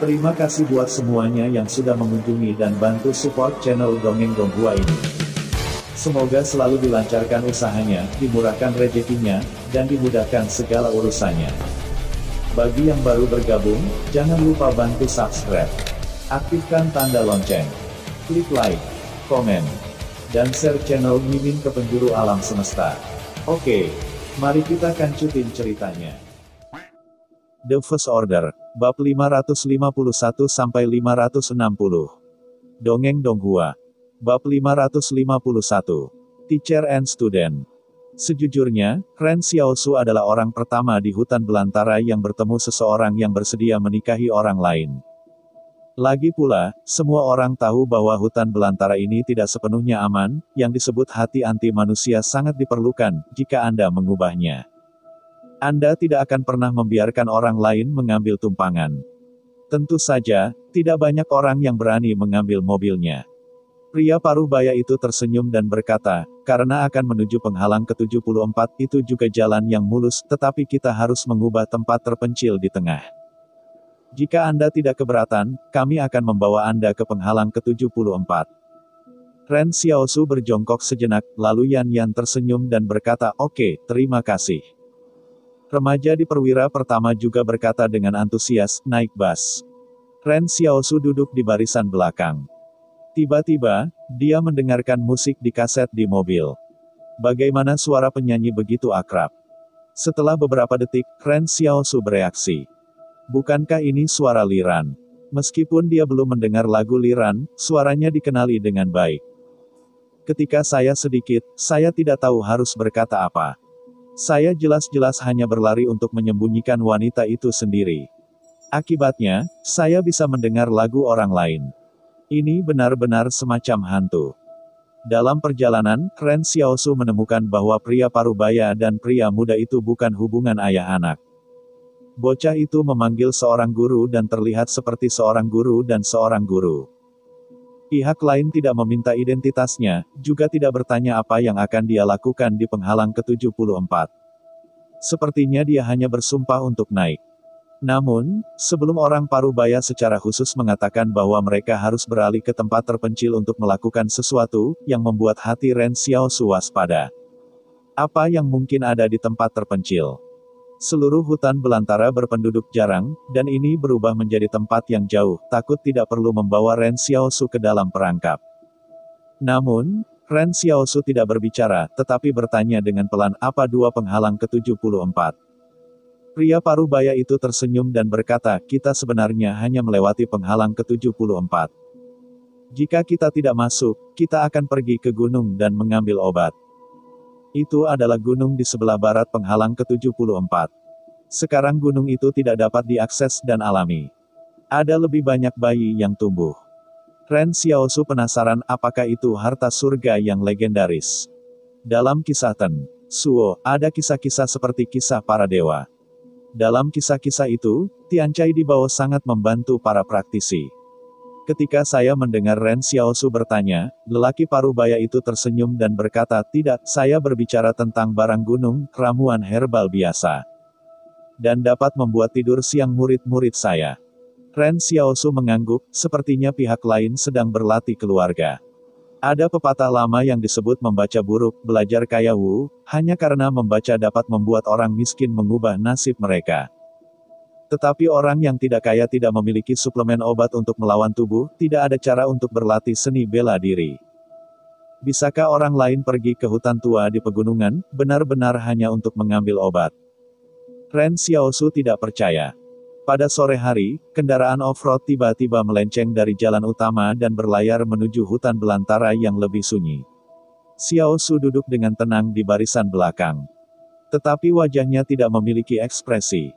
Terima kasih buat semuanya yang sudah mengunjungi dan bantu support channel Dongeng Donghua ini. Semoga selalu dilancarkan usahanya, dimurahkan rezekinya, dan dimudahkan segala urusannya. Bagi yang baru bergabung, jangan lupa bantu subscribe. Aktifkan tanda lonceng. Klik like, komen, dan share channel Mimin ke penjuru alam semesta. Oke, mari kita kancutin ceritanya. The First Order, bab 551-560. Dongeng Donghua. Bab 551. Teacher and Student. Sejujurnya, Ren Xiaosu adalah orang pertama di hutan belantara yang bertemu seseorang yang bersedia menikahi orang lain. Lagi pula, semua orang tahu bahwa hutan belantara ini tidak sepenuhnya aman, yang disebut hati anti manusia sangat diperlukan, jika Anda mengubahnya. Anda tidak akan pernah membiarkan orang lain mengambil tumpangan. Tentu saja, tidak banyak orang yang berani mengambil mobilnya. Pria paruh baya itu tersenyum dan berkata, karena akan menuju penghalang ke-74, itu juga jalan yang mulus, tetapi kita harus mengubah tempat terpencil di tengah. Jika Anda tidak keberatan, kami akan membawa Anda ke penghalang ke-74. Ren Xiaosu berjongkok sejenak, lalu Yan Yan tersenyum dan berkata, oke, terima kasih. Remaja di perwira pertama juga berkata dengan antusias, naik bas. Ren Xiaosu duduk di barisan belakang. Tiba-tiba, dia mendengarkan musik di kaset di mobil. Bagaimana suara penyanyi begitu akrab? Setelah beberapa detik, Ren Xiaosu bereaksi. Bukankah ini suara Liran? Meskipun dia belum mendengar lagu Liran, suaranya dikenali dengan baik. Ketika saya sedikit, saya tidak tahu harus berkata apa. Saya jelas-jelas hanya berlari untuk menyembunyikan wanita itu sendiri. Akibatnya, saya bisa mendengar lagu orang lain. Ini benar-benar semacam hantu. Dalam perjalanan, Ren Xiaosu menemukan bahwa pria parubaya dan pria muda itu bukan hubungan ayah anak. Bocah itu memanggil seorang guru dan terlihat seperti seorang guru dan seorang guru. Pihak lain tidak meminta identitasnya, juga tidak bertanya apa yang akan dia lakukan di penghalang ke-74. Sepertinya dia hanya bersumpah untuk naik. Namun, sebelum orang parubaya secara khusus mengatakan bahwa mereka harus beralih ke tempat terpencil untuk melakukan sesuatu, yang membuat hati Ren Xiaosu waspada. Apa yang mungkin ada di tempat terpencil? Seluruh hutan belantara berpenduduk jarang, dan ini berubah menjadi tempat yang jauh, takut tidak perlu membawa Ren Xiaosu ke dalam perangkap. Namun, Ren Xiaosu tidak berbicara, tetapi bertanya dengan pelan, apa dua penghalang ke-74? Pria parubaya itu tersenyum dan berkata, kita sebenarnya hanya melewati penghalang ke-74. Jika kita tidak masuk, kita akan pergi ke gunung dan mengambil obat. Itu adalah gunung di sebelah barat penghalang ke-74. Sekarang gunung itu tidak dapat diakses dan alami. Ada lebih banyak bayi yang tumbuh. Ren Xiaosu penasaran apakah itu harta surga yang legendaris. Dalam kisah Ten Suo, ada kisah-kisah seperti kisah para dewa. Dalam kisah-kisah itu, Tianchai di bawah sangat membantu para praktisi. Ketika saya mendengar Ren Xiaosu bertanya, lelaki parubaya itu tersenyum dan berkata, tidak, saya berbicara tentang barang gunung, ramuan herbal biasa. Dan dapat membuat tidur siang murid-murid saya. Ren Xiaosu mengangguk, sepertinya pihak lain sedang berlatih keluarga. Ada pepatah lama yang disebut membaca buruk, belajar kaya wu, hanya karena membaca dapat membuat orang miskin mengubah nasib mereka. Tetapi orang yang tidak kaya tidak memiliki suplemen obat untuk melawan tubuh, tidak ada cara untuk berlatih seni bela diri. Bisakah orang lain pergi ke hutan tua di pegunungan, benar-benar hanya untuk mengambil obat? Ren Xiaosu tidak percaya. Pada sore hari, kendaraan off-road tiba-tiba melenceng dari jalan utama dan berlayar menuju hutan belantara yang lebih sunyi. Xiaosu duduk dengan tenang di barisan belakang. Tetapi wajahnya tidak memiliki ekspresi.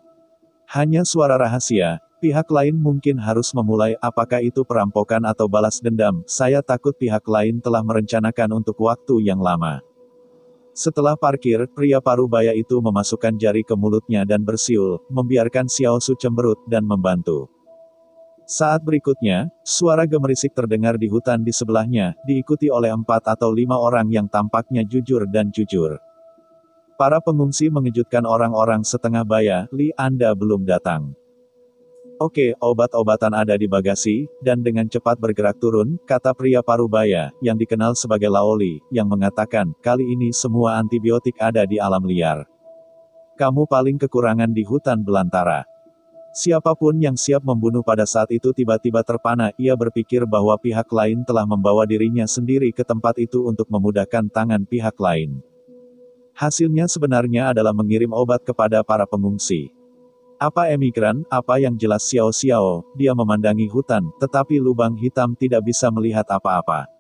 Hanya suara rahasia, pihak lain mungkin harus memulai, apakah itu perampokan atau balas dendam, saya takut pihak lain telah merencanakan untuk waktu yang lama. Setelah parkir, pria parubaya itu memasukkan jari ke mulutnya dan bersiul, membiarkan Xiaosu cemberut dan membantu. Saat berikutnya, suara gemerisik terdengar di hutan di sebelahnya, diikuti oleh 4 atau 5 orang yang tampaknya jujur dan jujur. Para pengungsi mengejutkan orang-orang setengah baya, Li, Anda belum datang. Oke, obat-obatan ada di bagasi, dan dengan cepat bergerak turun, kata pria parubaya, yang dikenal sebagai Laoli, yang mengatakan, kali ini semua antibiotik ada di alam liar. Kamu paling kekurangan di hutan belantara. Siapapun yang siap membunuh pada saat itu tiba-tiba terpana, ia berpikir bahwa pihak lain telah membawa dirinya sendiri ke tempat itu untuk memudahkan tangan pihak lain. Hasilnya sebenarnya adalah mengirim obat kepada para pengungsi. Apa emigran, apa yang jelas Xiao-Xiao, dia memandangi hutan, tetapi lubang hitam tidak bisa melihat apa-apa.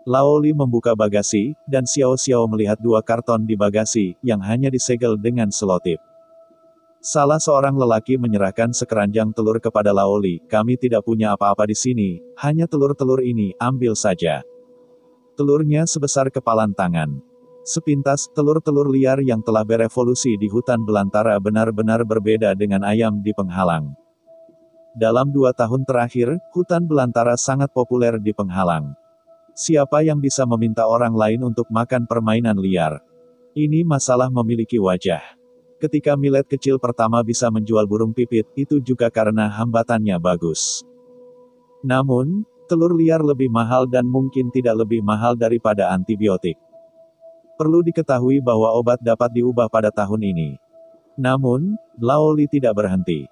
Laoli membuka bagasi, dan Xiao-Xiao melihat 2 karton di bagasi, yang hanya disegel dengan selotip. Salah seorang lelaki menyerahkan sekeranjang telur kepada Laoli, kami tidak punya apa-apa di sini, hanya telur-telur ini, ambil saja. Telurnya sebesar kepalan tangan. Sepintas, telur-telur liar yang telah berevolusi di hutan belantara benar-benar berbeda dengan ayam di penghalang. Dalam 2 tahun terakhir, hutan belantara sangat populer di penghalang. Siapa yang bisa meminta orang lain untuk makan permainan liar? Ini masalah memiliki wajah. Ketika Millet kecil pertama bisa menjual burung pipit, itu juga karena hambatannya bagus. Namun, telur liar lebih mahal dan mungkin tidak lebih mahal daripada antibiotik. Perlu diketahui bahwa obat dapat diubah pada tahun ini. Namun, Laoli tidak berhenti.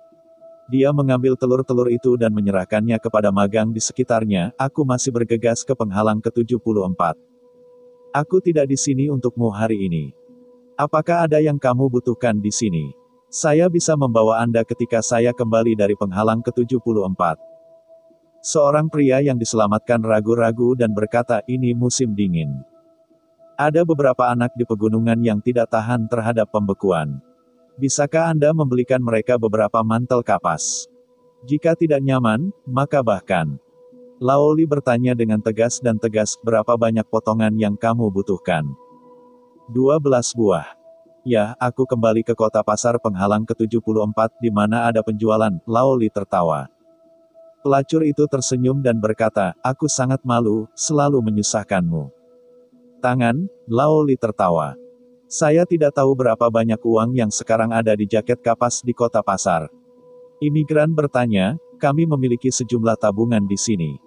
Dia mengambil telur-telur itu dan menyerahkannya kepada magang di sekitarnya, aku masih bergegas ke penghalang ke-74. Aku tidak di sini untukmu hari ini. Apakah ada yang kamu butuhkan di sini? Saya bisa membawa Anda ketika saya kembali dari penghalang ke-74. Seorang pria yang diselamatkan ragu-ragu dan berkata, ini musim dingin. Ada beberapa anak di pegunungan yang tidak tahan terhadap pembekuan. Bisakah Anda membelikan mereka beberapa mantel kapas? Jika tidak nyaman, maka bahkan. Laoli bertanya dengan tegas, berapa banyak potongan yang kamu butuhkan? 12 buah. Ya, aku kembali ke kota pasar penghalang ke-74 di mana ada penjualan, Laoli tertawa. Pelacur itu tersenyum dan berkata, aku sangat malu, selalu menyusahkanmu. Tangan, Laoli tertawa. Saya tidak tahu berapa banyak uang yang sekarang ada di jaket kapas di kota pasar. Imigran bertanya, kami memiliki sejumlah tabungan di sini.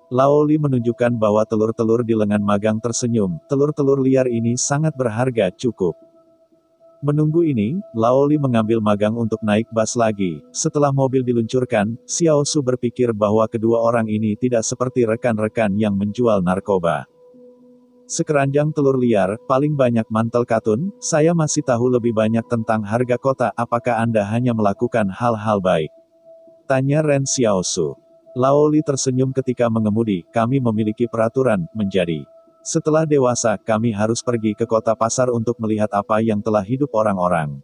Laoli menunjukkan bahwa telur-telur di lengan magang tersenyum, telur-telur liar ini sangat berharga, cukup. Menunggu ini, Laoli mengambil magang untuk naik bus lagi. Setelah mobil diluncurkan, Xiao Su berpikir bahwa kedua orang ini tidak seperti rekan-rekan yang menjual narkoba. Sekeranjang telur liar, paling banyak mantel katun, saya masih tahu lebih banyak tentang harga kota, apakah Anda hanya melakukan hal-hal baik? Tanya Ren Xiaosu. Laoli tersenyum ketika mengemudi, kami memiliki peraturan, menjadi. Setelah dewasa, kami harus pergi ke kota pasar untuk melihat apa yang telah hidup orang-orang.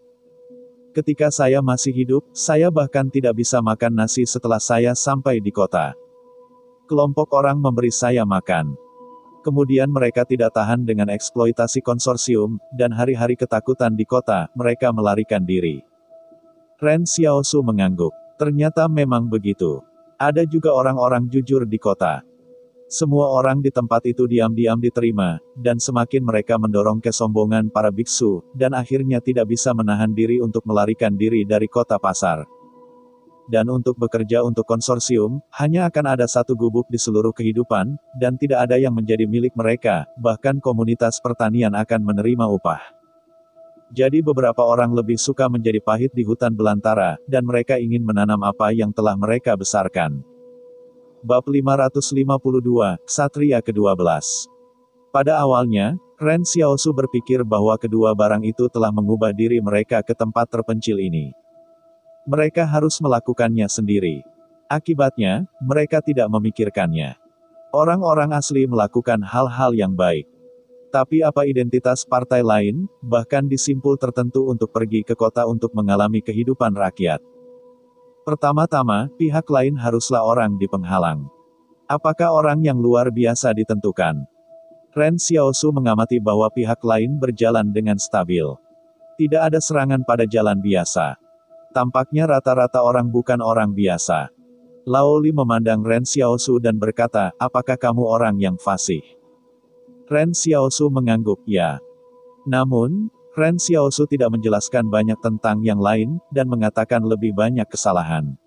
Ketika saya masih hidup, saya bahkan tidak bisa makan nasi setelah saya sampai di kota. Kelompok orang memberi saya makan. Kemudian mereka tidak tahan dengan eksploitasi konsorsium, dan hari-hari ketakutan di kota, mereka melarikan diri. Ren Xiaosu mengangguk. Ternyata memang begitu. Ada juga orang-orang jujur di kota. Semua orang di tempat itu diam-diam diterima, dan semakin mereka mendorong kesombongan para biksu, dan akhirnya tidak bisa menahan diri untuk melarikan diri dari kota pasar. Dan untuk bekerja untuk konsorsium, hanya akan ada satu gubuk di seluruh kehidupan, dan tidak ada yang menjadi milik mereka, bahkan komunitas pertanian akan menerima upah. Jadi beberapa orang lebih suka menjadi pahit di hutan belantara, dan mereka ingin menanam apa yang telah mereka besarkan. Bab 552, Ksatria ke-12. Pada awalnya, Ren Xiaosu berpikir bahwa kedua barang itu telah mengubah diri mereka ke tempat terpencil ini. Mereka harus melakukannya sendiri. Akibatnya, mereka tidak memikirkannya. Orang-orang asli melakukan hal-hal yang baik. Tapi apa identitas partai lain, bahkan di simpul tertentu untuk pergi ke kota untuk mengalami kehidupan rakyat? Pertama-tama, pihak lain haruslah orang di penghalang. Apakah orang yang luar biasa ditentukan? Ren Xiaosu mengamati bahwa pihak lain berjalan dengan stabil. Tidak ada serangan pada jalan biasa. Tampaknya rata-rata orang bukan orang biasa. Laoli memandang Ren Xiaosu dan berkata, apakah kamu orang yang fasih? Ren Xiaosu mengangguk, ya. Namun, Ren Xiaosu tidak menjelaskan banyak tentang yang lain, dan mengatakan lebih banyak kesalahan.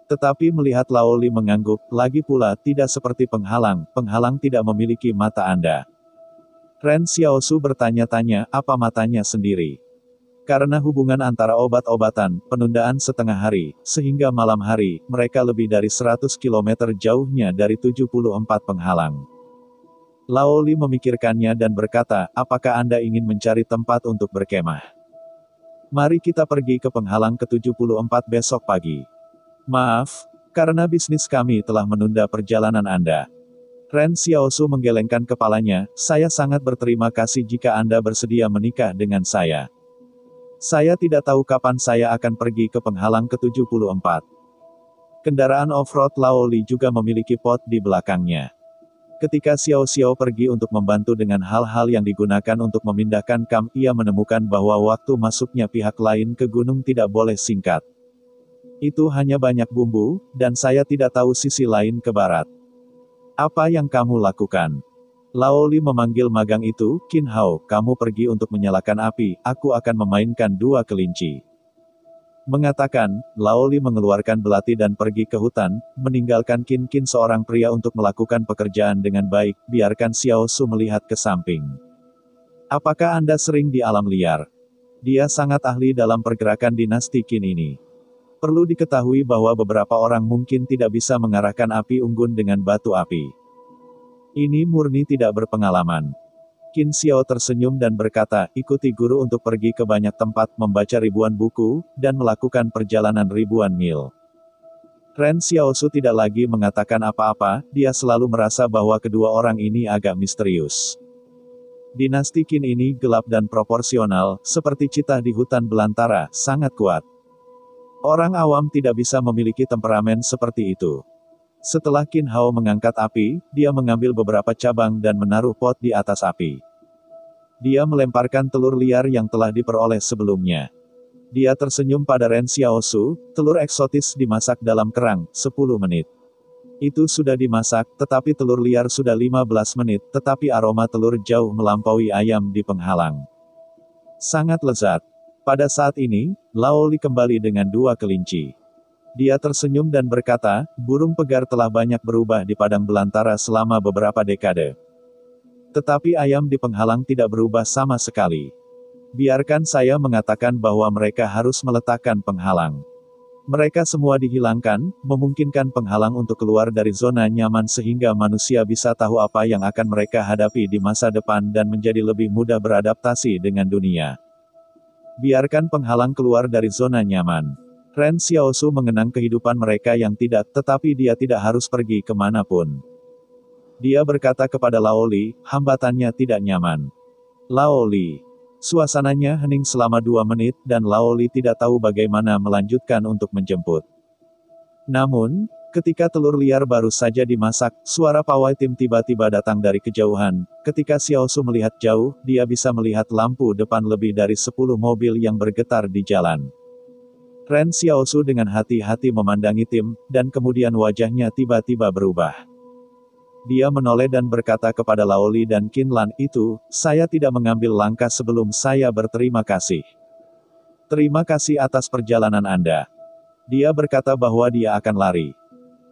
Tetapi melihat Lao Li mengangguk, lagi pula tidak seperti penghalang tidak memiliki mata Anda. Ren Xiaosu bertanya-tanya, apa matanya sendiri? Karena hubungan antara obat-obatan, penundaan setengah hari, sehingga malam hari, mereka lebih dari 100 km jauhnya dari 74 penghalang. Lao Li memikirkannya dan berkata, apakah Anda ingin mencari tempat untuk berkemah? Mari kita pergi ke penghalang ke-74 besok pagi. Maaf, karena bisnis kami telah menunda perjalanan Anda. Ren Xiaosu menggelengkan kepalanya, saya sangat berterima kasih jika Anda bersedia menikah dengan saya. Saya tidak tahu kapan saya akan pergi ke penghalang ke-74. Kendaraan off-road Lao Li juga memiliki pot di belakangnya. Ketika Xiao Xiao pergi untuk membantu dengan hal-hal yang digunakan untuk memindahkan kam, ia menemukan bahwa waktu masuknya pihak lain ke gunung tidak boleh singkat. Itu hanya banyak bumbu, dan saya tidak tahu sisi lain ke barat. Apa yang kamu lakukan? Lao Li memanggil magang itu, Qin Hao, kamu pergi untuk menyalakan api, aku akan memainkan 2 kelinci. Mengatakan, Lao Li mengeluarkan belati dan pergi ke hutan, meninggalkan Qin Qin seorang pria untuk melakukan pekerjaan dengan baik, biarkan Xiao Su melihat ke samping. Apakah Anda sering di alam liar? Dia sangat ahli dalam pergerakan dinasti Qin ini. Perlu diketahui bahwa beberapa orang mungkin tidak bisa mengarahkan api unggun dengan batu api. Ini murni tidak berpengalaman. Qin Xiao tersenyum dan berkata, ikuti guru untuk pergi ke banyak tempat, membaca ribuan buku, dan melakukan perjalanan ribuan mil. Ren Xiaosu tidak lagi mengatakan apa-apa, dia selalu merasa bahwa kedua orang ini agak misterius. Dinasti Qin ini gelap dan proporsional, seperti citah di hutan belantara, sangat kuat. Orang awam tidak bisa memiliki temperamen seperti itu. Setelah Qin Hao mengangkat api, dia mengambil beberapa cabang dan menaruh pot di atas api. Dia melemparkan telur liar yang telah diperoleh sebelumnya. Dia tersenyum pada Ren Xiaosu, telur eksotis dimasak dalam kerang, 10 menit. Itu sudah dimasak, tetapi telur liar sudah 15 menit, tetapi aroma telur jauh melampaui ayam di penghalang. Sangat lezat. Pada saat ini, Lao Li kembali dengan 2 kelinci. Dia tersenyum dan berkata, burung pegar telah banyak berubah di padang belantara selama beberapa dekade. Tetapi ayam di penghalang tidak berubah sama sekali. Biarkan saya mengatakan bahwa mereka harus meletakkan penghalang. Mereka semua dihilangkan, memungkinkan penghalang untuk keluar dari zona nyaman sehingga manusia bisa tahu apa yang akan mereka hadapi di masa depan dan menjadi lebih mudah beradaptasi dengan dunia. Biarkan penghalang keluar dari zona nyaman. Ren Xiaosu mengenang kehidupan mereka yang tidak, tetapi dia tidak harus pergi kemanapun. Dia berkata kepada Lao Li, hambatannya tidak nyaman. Lao Li. Suasananya hening selama 2 menit, dan Lao Li tidak tahu bagaimana melanjutkan untuk menjemput. Namun, ketika telur liar baru saja dimasak, suara pawai tim tiba-tiba datang dari kejauhan. Ketika Xiaosu melihat jauh, dia bisa melihat lampu depan lebih dari 10 mobil yang bergetar di jalan. Ren Xiaosu dengan hati-hati memandangi tim, dan kemudian wajahnya tiba-tiba berubah. Dia menoleh dan berkata kepada Lao Li dan Qin Lan, itu, saya tidak mengambil langkah sebelum saya berterima kasih. Terima kasih atas perjalanan Anda. Dia berkata bahwa dia akan lari.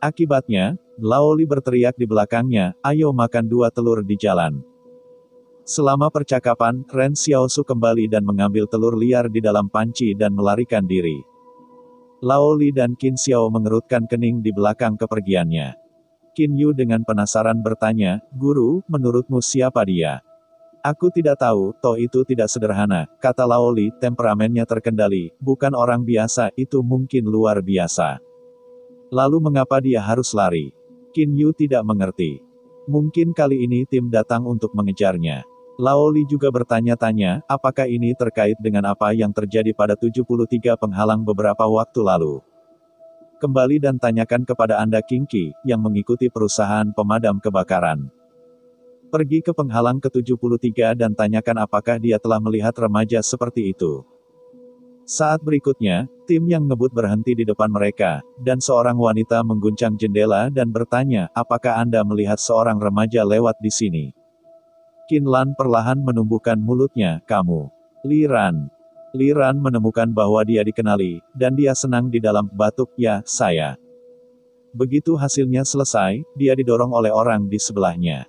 Akibatnya, Lao Li berteriak di belakangnya, ayo makan 2 telur di jalan. Selama percakapan, Ren Xiaosu kembali dan mengambil telur liar di dalam panci dan melarikan diri. Lao Li dan Qin Xiao mengerutkan kening di belakang kepergiannya. Qin Yu dengan penasaran bertanya, guru, menurutmu siapa dia? Aku tidak tahu, toh itu tidak sederhana, kata Lao Li, temperamennya terkendali, bukan orang biasa, itu mungkin luar biasa. Lalu mengapa dia harus lari? Qin Yu tidak mengerti. Mungkin kali ini tim datang untuk mengejarnya. Lao Li juga bertanya-tanya, apakah ini terkait dengan apa yang terjadi pada 73 penghalang beberapa waktu lalu? Kembali dan tanyakan kepada Anda King Qi, yang mengikuti perusahaan pemadam kebakaran. Pergi ke penghalang ke-73 dan tanyakan apakah dia telah melihat remaja seperti itu. Saat berikutnya, tim yang ngebut berhenti di depan mereka, dan seorang wanita mengguncang jendela dan bertanya, apakah Anda melihat seorang remaja lewat di sini? Qin Lan perlahan menumbuhkan mulutnya, kamu. Liran. Liran menemukan bahwa dia dikenali, dan dia senang di dalam batuk, ya, saya. Begitu hasilnya selesai, dia didorong oleh orang di sebelahnya.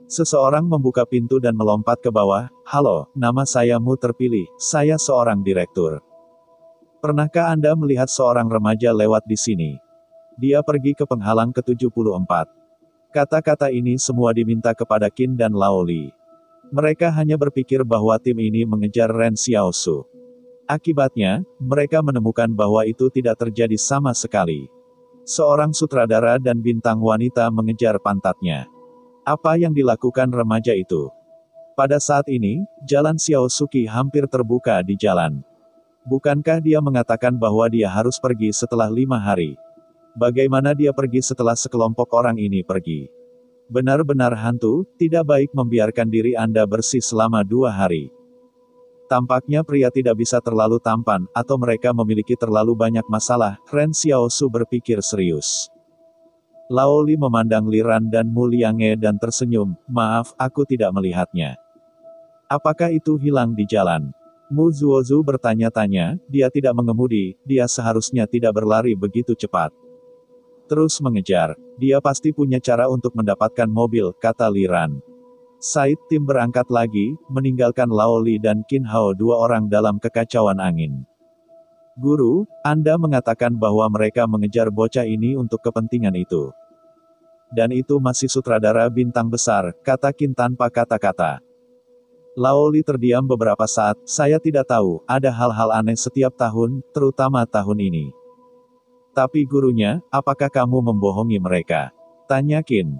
Seseorang membuka pintu dan melompat ke bawah. Halo, nama saya Mu terpilih, saya seorang direktur. Pernahkah Anda melihat seorang remaja lewat di sini? Dia pergi ke penghalang ke-74. Kata-kata ini semua diminta kepada Qin dan Laoli. Mereka hanya berpikir bahwa tim ini mengejar Ren Xiaosu. Akibatnya, mereka menemukan bahwa itu tidak terjadi sama sekali. Seorang sutradara dan bintang wanita mengejar pantatnya. Apa yang dilakukan remaja itu? Pada saat ini, jalan Xiaosuki hampir terbuka di jalan. Bukankah dia mengatakan bahwa dia harus pergi setelah 5 hari? Bagaimana dia pergi setelah sekelompok orang ini pergi? Benar-benar hantu, tidak baik membiarkan diri Anda bersih selama 2 hari. Tampaknya pria tidak bisa terlalu tampan, atau mereka memiliki terlalu banyak masalah, Ren Xiaosu berpikir serius. Laoli memandang Liran dan Mu Liange dan tersenyum, maaf, aku tidak melihatnya. Apakah itu hilang di jalan? Mu Zuozu bertanya-tanya, dia tidak mengemudi, dia seharusnya tidak berlari begitu cepat. Terus mengejar, dia pasti punya cara untuk mendapatkan mobil, kata Liran. Saat tim berangkat lagi, meninggalkan Laoli dan Qin Hao, 2 orang dalam kekacauan angin. Guru, Anda mengatakan bahwa mereka mengejar bocah ini untuk kepentingan itu. Dan itu masih sutradara bintang besar, kata Qin tanpa kata-kata. Laoli terdiam beberapa saat, saya tidak tahu, ada hal-hal aneh setiap tahun, terutama tahun ini. Tapi gurunya, apakah kamu membohongi mereka? Tanya Qin.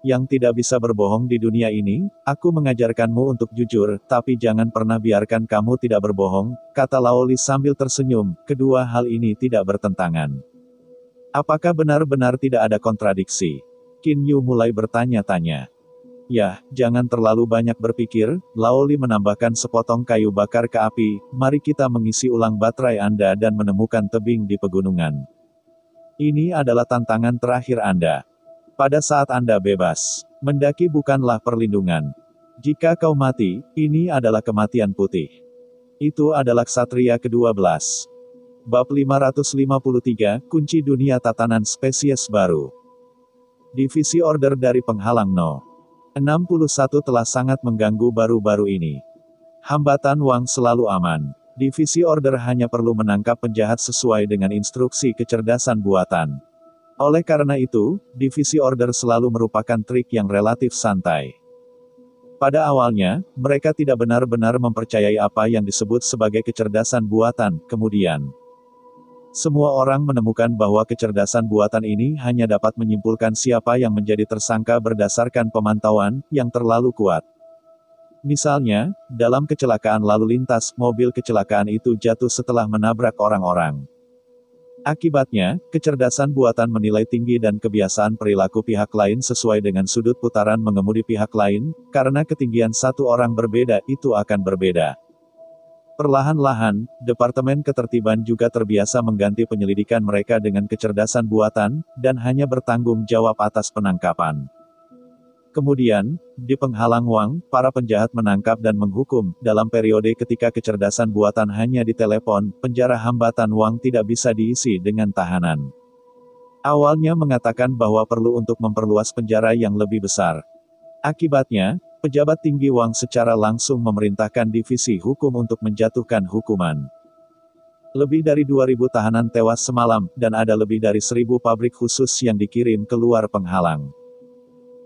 Yang tidak bisa berbohong di dunia ini, aku mengajarkanmu untuk jujur, tapi jangan pernah biarkan kamu tidak berbohong, kata Laoli sambil tersenyum, kedua hal ini tidak bertentangan. Apakah benar-benar tidak ada kontradiksi? Qin Yu mulai bertanya-tanya. Ya, jangan terlalu banyak berpikir, Laoli menambahkan sepotong kayu bakar ke api, mari kita mengisi ulang baterai Anda dan menemukan tebing di pegunungan. Ini adalah tantangan terakhir Anda. Pada saat Anda bebas, mendaki bukanlah perlindungan. Jika kau mati, ini adalah kematian putih. Itu adalah Ksatria ke-12. Bab 553, Kunci Dunia Tatanan Spesies Baru. Divisi Order dari Penghalang No. 61 telah sangat mengganggu baru-baru ini. Hambatan Wang selalu aman. Divisi Order hanya perlu menangkap penjahat sesuai dengan instruksi kecerdasan buatan. Oleh karena itu, Divisi Order selalu merupakan trik yang relatif santai. Pada awalnya, mereka tidak benar-benar mempercayai apa yang disebut sebagai kecerdasan buatan, kemudian semua orang menemukan bahwa kecerdasan buatan ini hanya dapat menyimpulkan siapa yang menjadi tersangka berdasarkan pemantauan yang terlalu kuat. Misalnya, dalam kecelakaan lalu lintas, mobil kecelakaan itu jatuh setelah menabrak orang-orang. Akibatnya, kecerdasan buatan menilai tinggi dan kebiasaan perilaku pihak lain sesuai dengan sudut putaran mengemudi pihak lain, karena ketinggian satu orang berbeda, itu akan berbeda. Perlahan-lahan, Departemen Ketertiban juga terbiasa mengganti penyelidikan mereka dengan kecerdasan buatan, dan hanya bertanggung jawab atas penangkapan. Kemudian, di Penghalang Wang, para penjahat menangkap dan menghukum. Dalam periode ketika kecerdasan buatan hanya ditelepon, penjara hambatan Wang tidak bisa diisi dengan tahanan. Awalnya mengatakan bahwa perlu untuk memperluas penjara yang lebih besar. Akibatnya, pejabat tinggi Wang secara langsung memerintahkan divisi hukum untuk menjatuhkan hukuman. Lebih dari 2.000 tahanan tewas semalam, dan ada lebih dari 1.000 pabrik khusus yang dikirim keluar Penghalang.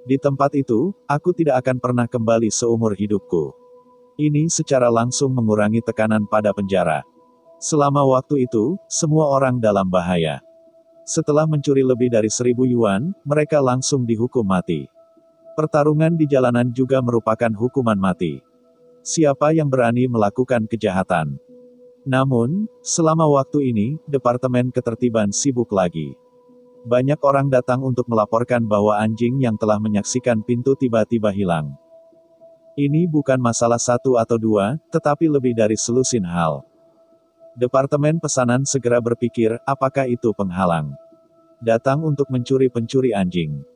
Di tempat itu, aku tidak akan pernah kembali seumur hidupku. Ini secara langsung mengurangi tekanan pada penjara. Selama waktu itu, semua orang dalam bahaya. Setelah mencuri lebih dari 1.000 yuan, mereka langsung dihukum mati. Pertarungan di jalanan juga merupakan hukuman mati. Siapa yang berani melakukan kejahatan? Namun, selama waktu ini, Departemen Ketertiban sibuk lagi. Banyak orang datang untuk melaporkan bahwa anjing yang telah menyaksikan pintu tiba-tiba hilang. Ini bukan masalah 1 atau 2, tetapi lebih dari selusin hal. Departemen Pesanan segera berpikir, apakah itu penghalang? Datang untuk mencuri pencuri anjing.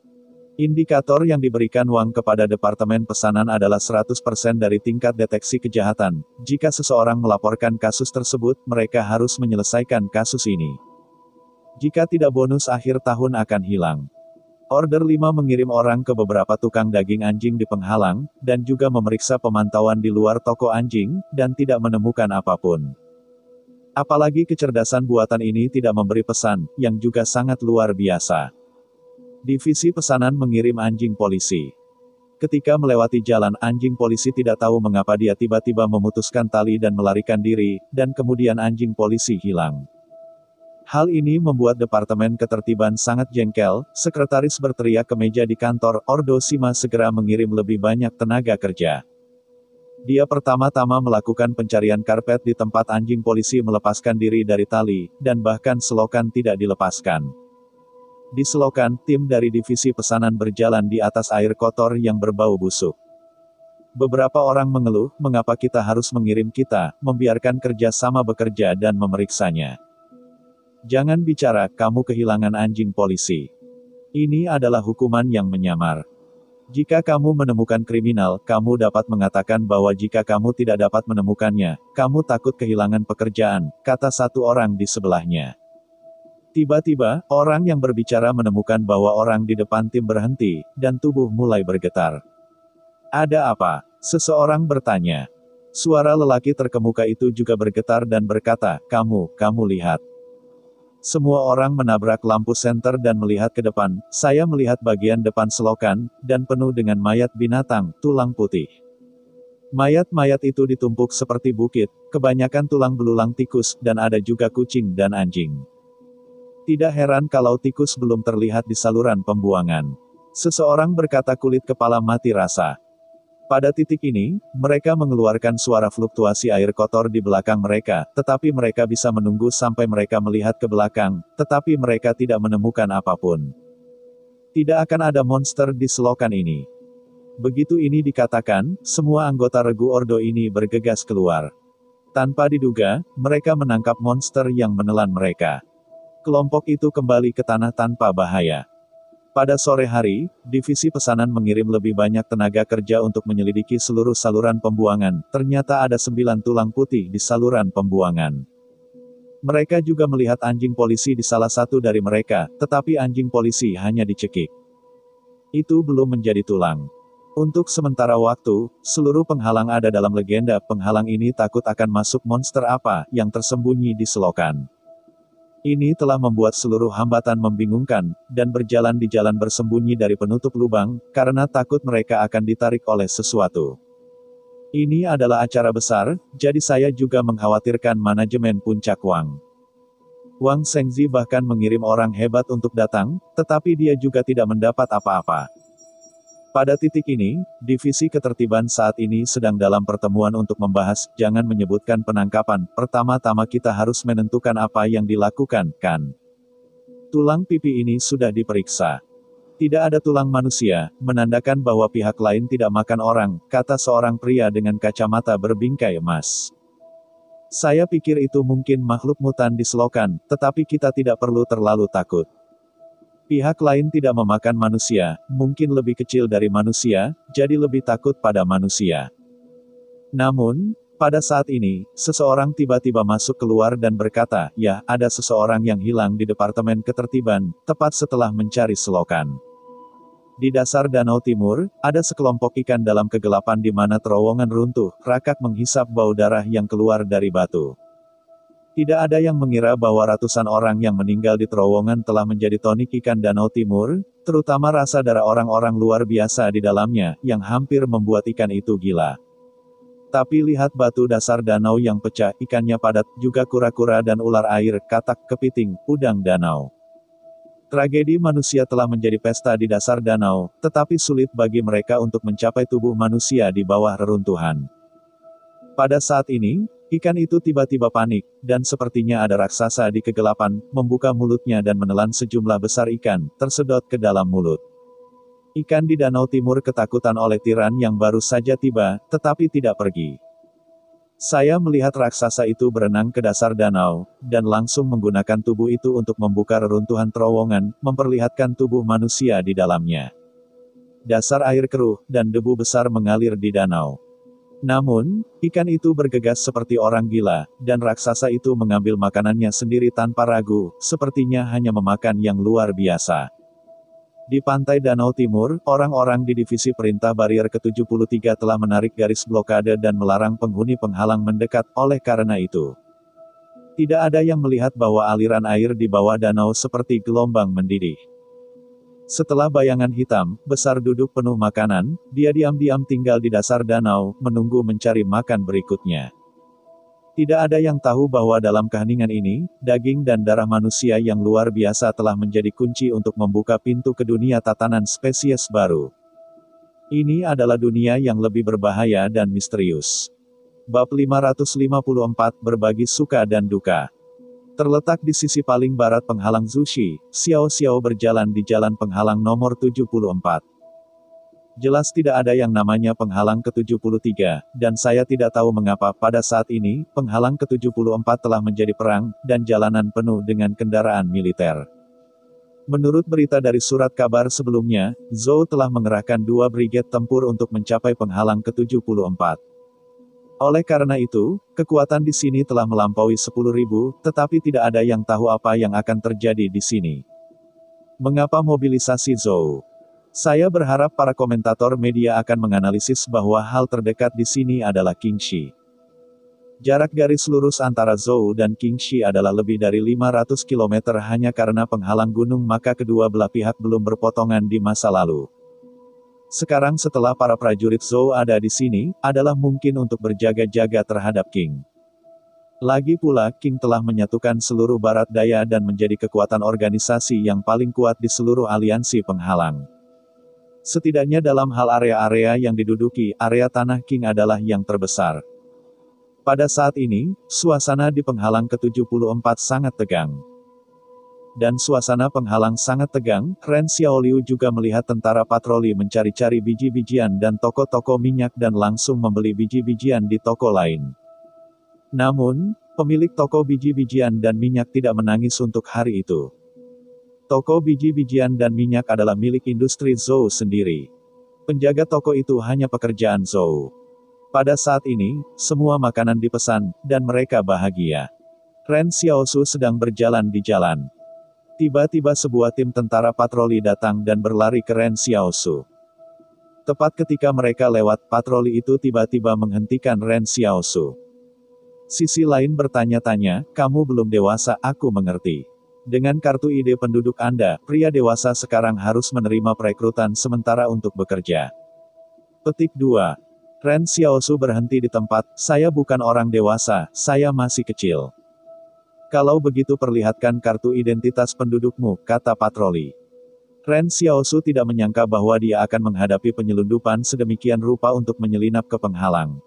Indikator yang diberikan Wang kepada Departemen Pesanan adalah 100% dari tingkat deteksi kejahatan. Jika seseorang melaporkan kasus tersebut, mereka harus menyelesaikan kasus ini. Jika tidak, bonus akhir tahun akan hilang. Order 5 mengirim orang ke beberapa tukang daging anjing di penghalang, dan juga memeriksa pemantauan di luar toko anjing, dan tidak menemukan apapun. Apalagi kecerdasan buatan ini tidak memberi pesan, yang juga sangat luar biasa. Divisi pesanan mengirim anjing polisi. Ketika melewati jalan, anjing polisi tidak tahu mengapa dia tiba-tiba memutuskan tali dan melarikan diri, dan kemudian anjing polisi hilang. Hal ini membuat Departemen Ketertiban sangat jengkel. Sekretaris berteriak ke meja di kantor, Ordo Sima segera mengirim lebih banyak tenaga kerja. Dia pertama-tama melakukan pencarian karpet di tempat anjing polisi melepaskan diri dari tali, dan bahkan selokan tidak dilepaskan. Di selokan, tim dari divisi pesanan berjalan di atas air kotor yang berbau busuk. Beberapa orang mengeluh, mengapa kita harus mengirim kita, membiarkan kerja sama bekerja dan memeriksanya. Jangan bicara, kamu kehilangan anjing polisi. Ini adalah hukuman yang menyamar. Jika kamu menemukan kriminal, kamu dapat mengatakan bahwa jika kamu tidak dapat menemukannya, kamu takut kehilangan pekerjaan, kata satu orang di sebelahnya. Tiba-tiba, orang yang berbicara menemukan bahwa orang di depan tim berhenti, dan tubuh mulai bergetar. Ada apa? Seseorang bertanya. Suara lelaki terkemuka itu juga bergetar dan berkata, kamu lihat. Semua orang menabrak lampu senter dan melihat ke depan. Saya melihat bagian depan selokan, dan penuh dengan mayat binatang, tulang putih. Mayat-mayat itu ditumpuk seperti bukit, kebanyakan tulang belulang tikus, dan ada juga kucing dan anjing. Tidak heran kalau tikus belum terlihat di saluran pembuangan. Seseorang berkata kulit kepala mati rasa. Pada titik ini, mereka mengeluarkan suara fluktuasi air kotor di belakang mereka, tetapi mereka bisa menunggu sampai mereka melihat ke belakang, tetapi mereka tidak menemukan apapun. Tidak akan ada monster di selokan ini. Begitu ini dikatakan, semua anggota regu Ordo ini bergegas keluar. Tanpa diduga, mereka menangkap monster yang menelan mereka. Kelompok itu kembali ke tanah tanpa bahaya. Pada sore hari, divisi pesanan mengirim lebih banyak tenaga kerja untuk menyelidiki seluruh saluran pembuangan. Ternyata ada 9 tulang putih di saluran pembuangan. Mereka juga melihat anjing polisi di salah satu dari mereka, tetapi anjing polisi hanya dicekik. Itu belum menjadi tulang. Untuk sementara waktu, seluruh penghalang ada dalam legenda. Penghalang ini takut akan masuk monster apa yang tersembunyi di selokan. Ini telah membuat seluruh hambatan membingungkan, dan berjalan di jalan bersembunyi dari penutup lubang, karena takut mereka akan ditarik oleh sesuatu. Ini adalah acara besar, jadi saya juga mengkhawatirkan manajemen Puncak Wang. Wang Shengzi bahkan mengirim orang hebat untuk datang, tetapi dia juga tidak mendapat apa-apa. Pada titik ini, divisi ketertiban saat ini sedang dalam pertemuan untuk membahas, jangan menyebutkan penangkapan, pertama-tama kita harus menentukan apa yang dilakukan, kan? Tulang pipi ini sudah diperiksa. Tidak ada tulang manusia, menandakan bahwa pihak lain tidak makan orang, kata seorang pria dengan kacamata berbingkai emas. Saya pikir itu mungkin makhluk mutan di selokan, tetapi kita tidak perlu terlalu takut. Pihak lain tidak memakan manusia, mungkin lebih kecil dari manusia, jadi lebih takut pada manusia. Namun, pada saat ini, seseorang tiba-tiba masuk keluar dan berkata, ya, ada seseorang yang hilang di Departemen Ketertiban, tepat setelah mencari selokan. Di dasar Danau Timur, ada sekelompok ikan dalam kegelapan di mana terowongan runtuh, rakak menghisap bau darah yang keluar dari batu. Tidak ada yang mengira bahwa ratusan orang yang meninggal di terowongan telah menjadi tonik ikan Danau Timur, terutama rasa darah orang-orang luar biasa di dalamnya, yang hampir membuat ikan itu gila. Tapi lihat batu dasar danau yang pecah, ikannya padat, juga kura-kura dan ular air, katak, kepiting, udang danau. Tragedi manusia telah menjadi pesta di dasar danau, tetapi sulit bagi mereka untuk mencapai tubuh manusia di bawah reruntuhan. Pada saat ini, ikan itu tiba-tiba panik, dan sepertinya ada raksasa di kegelapan, membuka mulutnya dan menelan sejumlah besar ikan, tersedot ke dalam mulut. Ikan di Danau Timur ketakutan oleh tiran yang baru saja tiba, tetapi tidak pergi. Saya melihat raksasa itu berenang ke dasar danau, dan langsung menggunakan tubuh itu untuk membuka reruntuhan terowongan, memperlihatkan tubuh manusia di dalamnya. Dasar air keruh, dan debu besar mengalir di danau. Namun, ikan itu bergegas seperti orang gila, dan raksasa itu mengambil makanannya sendiri tanpa ragu, sepertinya hanya memakan yang luar biasa. Di pantai Danau Timur, orang-orang di Divisi Perintah Barier ke-73 telah menarik garis blokade dan melarang penghuni penghalang mendekat. Oleh karena itu, tidak ada yang melihat bahwa aliran air di bawah danau seperti gelombang mendidih. Setelah bayangan hitam besar duduk penuh makanan, dia diam-diam tinggal di dasar danau, menunggu mencari makan berikutnya. Tidak ada yang tahu bahwa dalam keheningan ini, daging dan darah manusia yang luar biasa telah menjadi kunci untuk membuka pintu ke dunia tatanan spesies baru. Ini adalah dunia yang lebih berbahaya dan misterius. Bab 554, Berbagi Suka dan Duka. Terletak di sisi paling barat penghalang Zushi, Xiao Xiao berjalan di jalan penghalang nomor 74. Jelas tidak ada yang namanya penghalang ke-73, dan saya tidak tahu mengapa pada saat ini, penghalang ke-74 telah menjadi perang, dan jalanan penuh dengan kendaraan militer. Menurut berita dari surat kabar sebelumnya, Zhou telah mengerahkan 2 brigade tempur untuk mencapai penghalang ke-74. Oleh karena itu, kekuatan di sini telah melampaui 10.000, tetapi tidak ada yang tahu apa yang akan terjadi di sini. Mengapa mobilisasi Zhou? Saya berharap para komentator media akan menganalisis bahwa hal terdekat di sini adalah Qingxi. Jarak garis lurus antara Zhou dan Qingxi adalah lebih dari 500 km hanya karena penghalang gunung, maka kedua belah pihak belum berpotongan di masa lalu. Sekarang setelah para prajurit Zhou ada di sini, adalah mungkin untuk berjaga-jaga terhadap Qing. Lagi pula, Qing telah menyatukan seluruh barat daya dan menjadi kekuatan organisasi yang paling kuat di seluruh aliansi penghalang. Setidaknya dalam hal area-area yang diduduki, area tanah Qing adalah yang terbesar. Pada saat ini, suasana di penghalang ke-74 sangat tegang. Dan suasana penghalang sangat tegang, Ren Xiaoliu juga melihat tentara patroli mencari-cari biji-bijian dan toko-toko minyak dan langsung membeli biji-bijian di toko lain. Namun, pemilik toko biji-bijian dan minyak tidak menangis untuk hari itu. Toko biji-bijian dan minyak adalah milik industri Zhou sendiri. Penjaga toko itu hanya pekerjaan Zhou. Pada saat ini, semua makanan dipesan, dan mereka bahagia. Ren Xiaosu sedang berjalan di jalan. Tiba-tiba sebuah tim tentara patroli datang dan berlari ke Ren Xiaosu. Tepat ketika mereka lewat, patroli itu tiba-tiba menghentikan Ren Xiaosu. Sisi lain bertanya-tanya, "Kamu belum dewasa, aku mengerti. Dengan kartu ID penduduk Anda, pria dewasa sekarang harus menerima perekrutan sementara untuk bekerja." Petik 2. Ren Xiaosu berhenti di tempat, "Saya bukan orang dewasa, saya masih kecil." "Kalau begitu perlihatkan kartu identitas pendudukmu," kata patroli. Ren Xiaosu tidak menyangka bahwa dia akan menghadapi penyelundupan sedemikian rupa untuk menyelinap ke penghalang.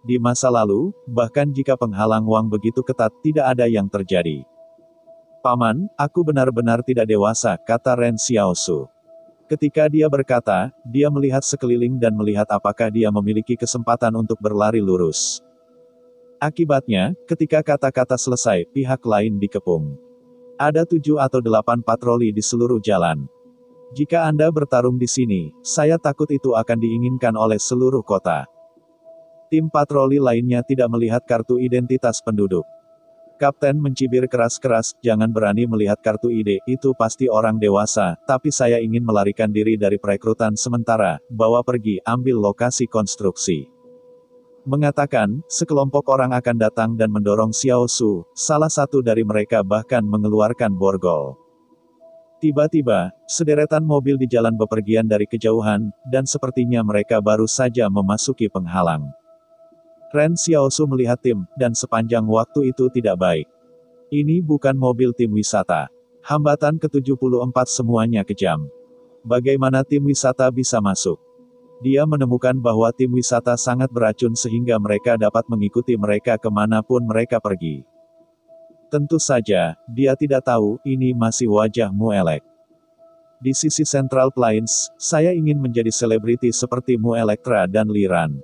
Di masa lalu, bahkan jika penghalang Wang begitu ketat, tidak ada yang terjadi. "Paman, aku benar-benar tidak dewasa," kata Ren Xiaosu. Ketika dia berkata, dia melihat sekeliling dan melihat apakah dia memiliki kesempatan untuk berlari lurus. Akibatnya, ketika kata-kata selesai, pihak lain dikepung. Ada 7 atau 8 patroli di seluruh jalan. "Jika Anda bertarung di sini, saya takut itu akan diinginkan oleh seluruh kota." Tim patroli lainnya tidak melihat kartu identitas penduduk. Kapten mencibir keras-keras, "Jangan berani melihat kartu ID, itu pasti orang dewasa, tapi saya ingin melarikan diri dari perekrutan sementara, bawa pergi, ambil lokasi konstruksi." Mengatakan, sekelompok orang akan datang dan mendorong Xiao Su, salah satu dari mereka bahkan mengeluarkan borgol. Tiba-tiba, sederetan mobil di jalan bepergian dari kejauhan, dan sepertinya mereka baru saja memasuki penghalang. Ren Xiao Su melihat tim, dan sepanjang waktu itu tidak baik. Ini bukan mobil tim wisata. Hambatan ke-74 semuanya kejam. Bagaimana tim wisata bisa masuk? Dia menemukan bahwa tim wisata sangat beracun sehingga mereka dapat mengikuti mereka kemanapun mereka pergi. Tentu saja, dia tidak tahu, ini masih wajah Muelek. Di sisi Central Plains, saya ingin menjadi selebriti seperti Mu Elektra dan Liran.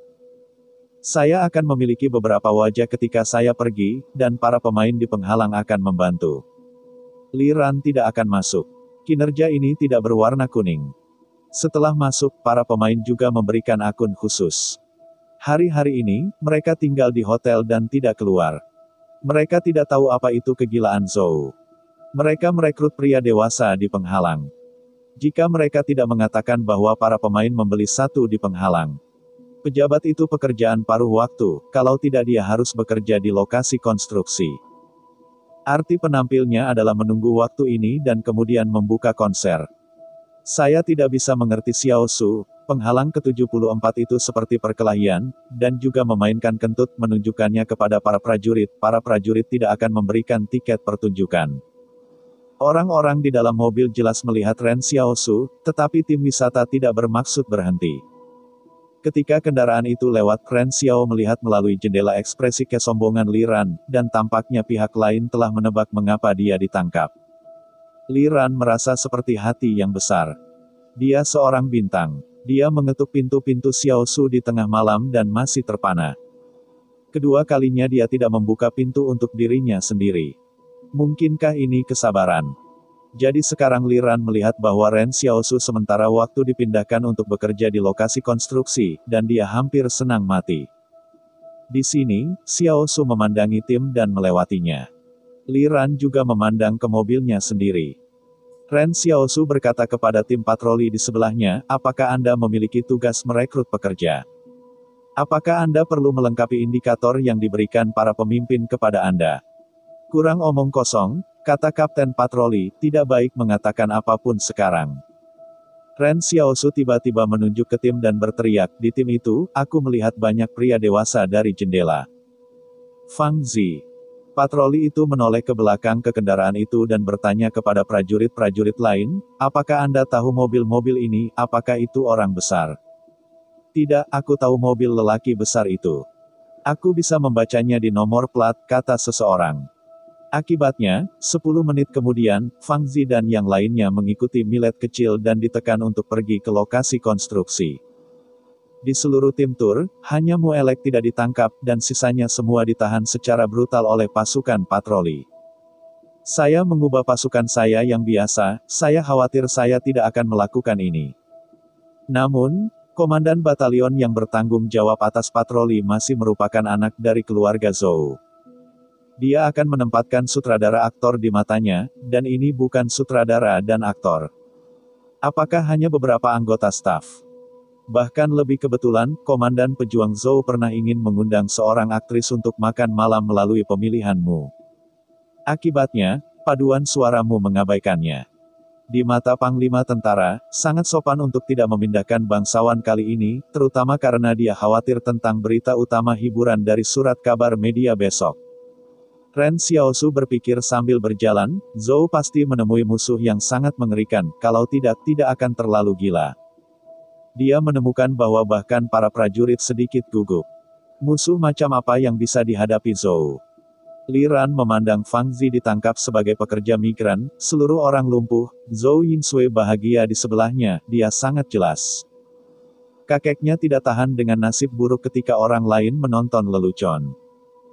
Saya akan memiliki beberapa wajah ketika saya pergi, dan para pemain di penghalang akan membantu. Liran tidak akan masuk. Kinerja ini tidak berwarna kuning. Setelah masuk, para pemain juga memberikan akun khusus. Hari-hari ini, mereka tinggal di hotel dan tidak keluar. Mereka tidak tahu apa itu kegilaan Zhou. Mereka merekrut pria dewasa di penghalang. Jika mereka tidak mengatakan bahwa para pemain membeli satu di penghalang, pejabat itu pekerjaan paruh waktu, kalau tidak dia harus bekerja di lokasi konstruksi. Arti penampilnya adalah menunggu waktu ini dan kemudian membuka konser. Saya tidak bisa mengerti Xiao Su, penghalang ke-74 itu seperti perkelahian, dan juga memainkan kentut menunjukkannya kepada para prajurit tidak akan memberikan tiket pertunjukan. Orang-orang di dalam mobil jelas melihat Ren Xiao Su, tetapi tim wisata tidak bermaksud berhenti. Ketika kendaraan itu lewat, Ren Xiao melihat melalui jendela ekspresi kesombongan Li Ran, dan tampaknya pihak lain telah menebak mengapa dia ditangkap. Li Ran merasa seperti hati yang besar. Dia seorang bintang. Dia mengetuk pintu-pintu Xiao Su di tengah malam dan masih terpana. Kedua kalinya dia tidak membuka pintu untuk dirinya sendiri. Mungkinkah ini kesabaran? Jadi sekarang Li Ran melihat bahwa Ren Xiao Su sementara waktu dipindahkan untuk bekerja di lokasi konstruksi, dan dia hampir senang mati. Di sini, Xiao Su memandangi tim dan melewatinya. Li Ran juga memandang ke mobilnya sendiri. Ren Xiao Su berkata kepada tim patroli di sebelahnya, apakah Anda memiliki tugas merekrut pekerja? Apakah Anda perlu melengkapi indikator yang diberikan para pemimpin kepada Anda? Kurang omong kosong, kata Kapten Patroli, tidak baik mengatakan apapun sekarang. Ren Xiao Su tiba-tiba menunjuk ke tim dan berteriak, di tim itu, aku melihat banyak pria dewasa dari jendela. Fang Zi. Patroli itu menoleh ke belakang ke kendaraan itu dan bertanya kepada prajurit-prajurit lain, apakah Anda tahu mobil-mobil ini, apakah itu orang besar? Tidak, aku tahu mobil lelaki besar itu. Aku bisa membacanya di nomor plat, kata seseorang. Akibatnya, 10 menit kemudian, Fang Zi dan yang lainnya mengikuti Millet kecil dan ditekan untuk pergi ke lokasi konstruksi. Di seluruh tim tur, hanya Muelek tidak ditangkap, dan sisanya semua ditahan secara brutal oleh pasukan patroli. Saya mengubah pasukan saya yang biasa, saya khawatir saya tidak akan melakukan ini. Namun, komandan batalion yang bertanggung jawab atas patroli masih merupakan anak dari keluarga Zhou. Dia akan menempatkan sutradara aktor di matanya, dan ini bukan sutradara dan aktor. Apakah hanya beberapa anggota staf? Bahkan lebih kebetulan, Komandan Pejuang Zhou pernah ingin mengundang seorang aktris untuk makan malam melalui pemilihanmu. Akibatnya, paduan suaramu mengabaikannya. Di mata Panglima Tentara, sangat sopan untuk tidak memindahkan bangsawan kali ini, terutama karena dia khawatir tentang berita utama hiburan dari surat kabar media besok. Ren Xiao Su berpikir sambil berjalan, Zhou pasti menemui musuh yang sangat mengerikan, kalau tidak akan terlalu gila. Dia menemukan bahwa bahkan para prajurit sedikit gugup. Musuh macam apa yang bisa dihadapi Zhou? Li Ran memandang Fang Zi ditangkap sebagai pekerja migran, seluruh orang lumpuh, Zhou Yingsui bahagia di sebelahnya, dia sangat jelas. Kakeknya tidak tahan dengan nasib buruk ketika orang lain menonton lelucon.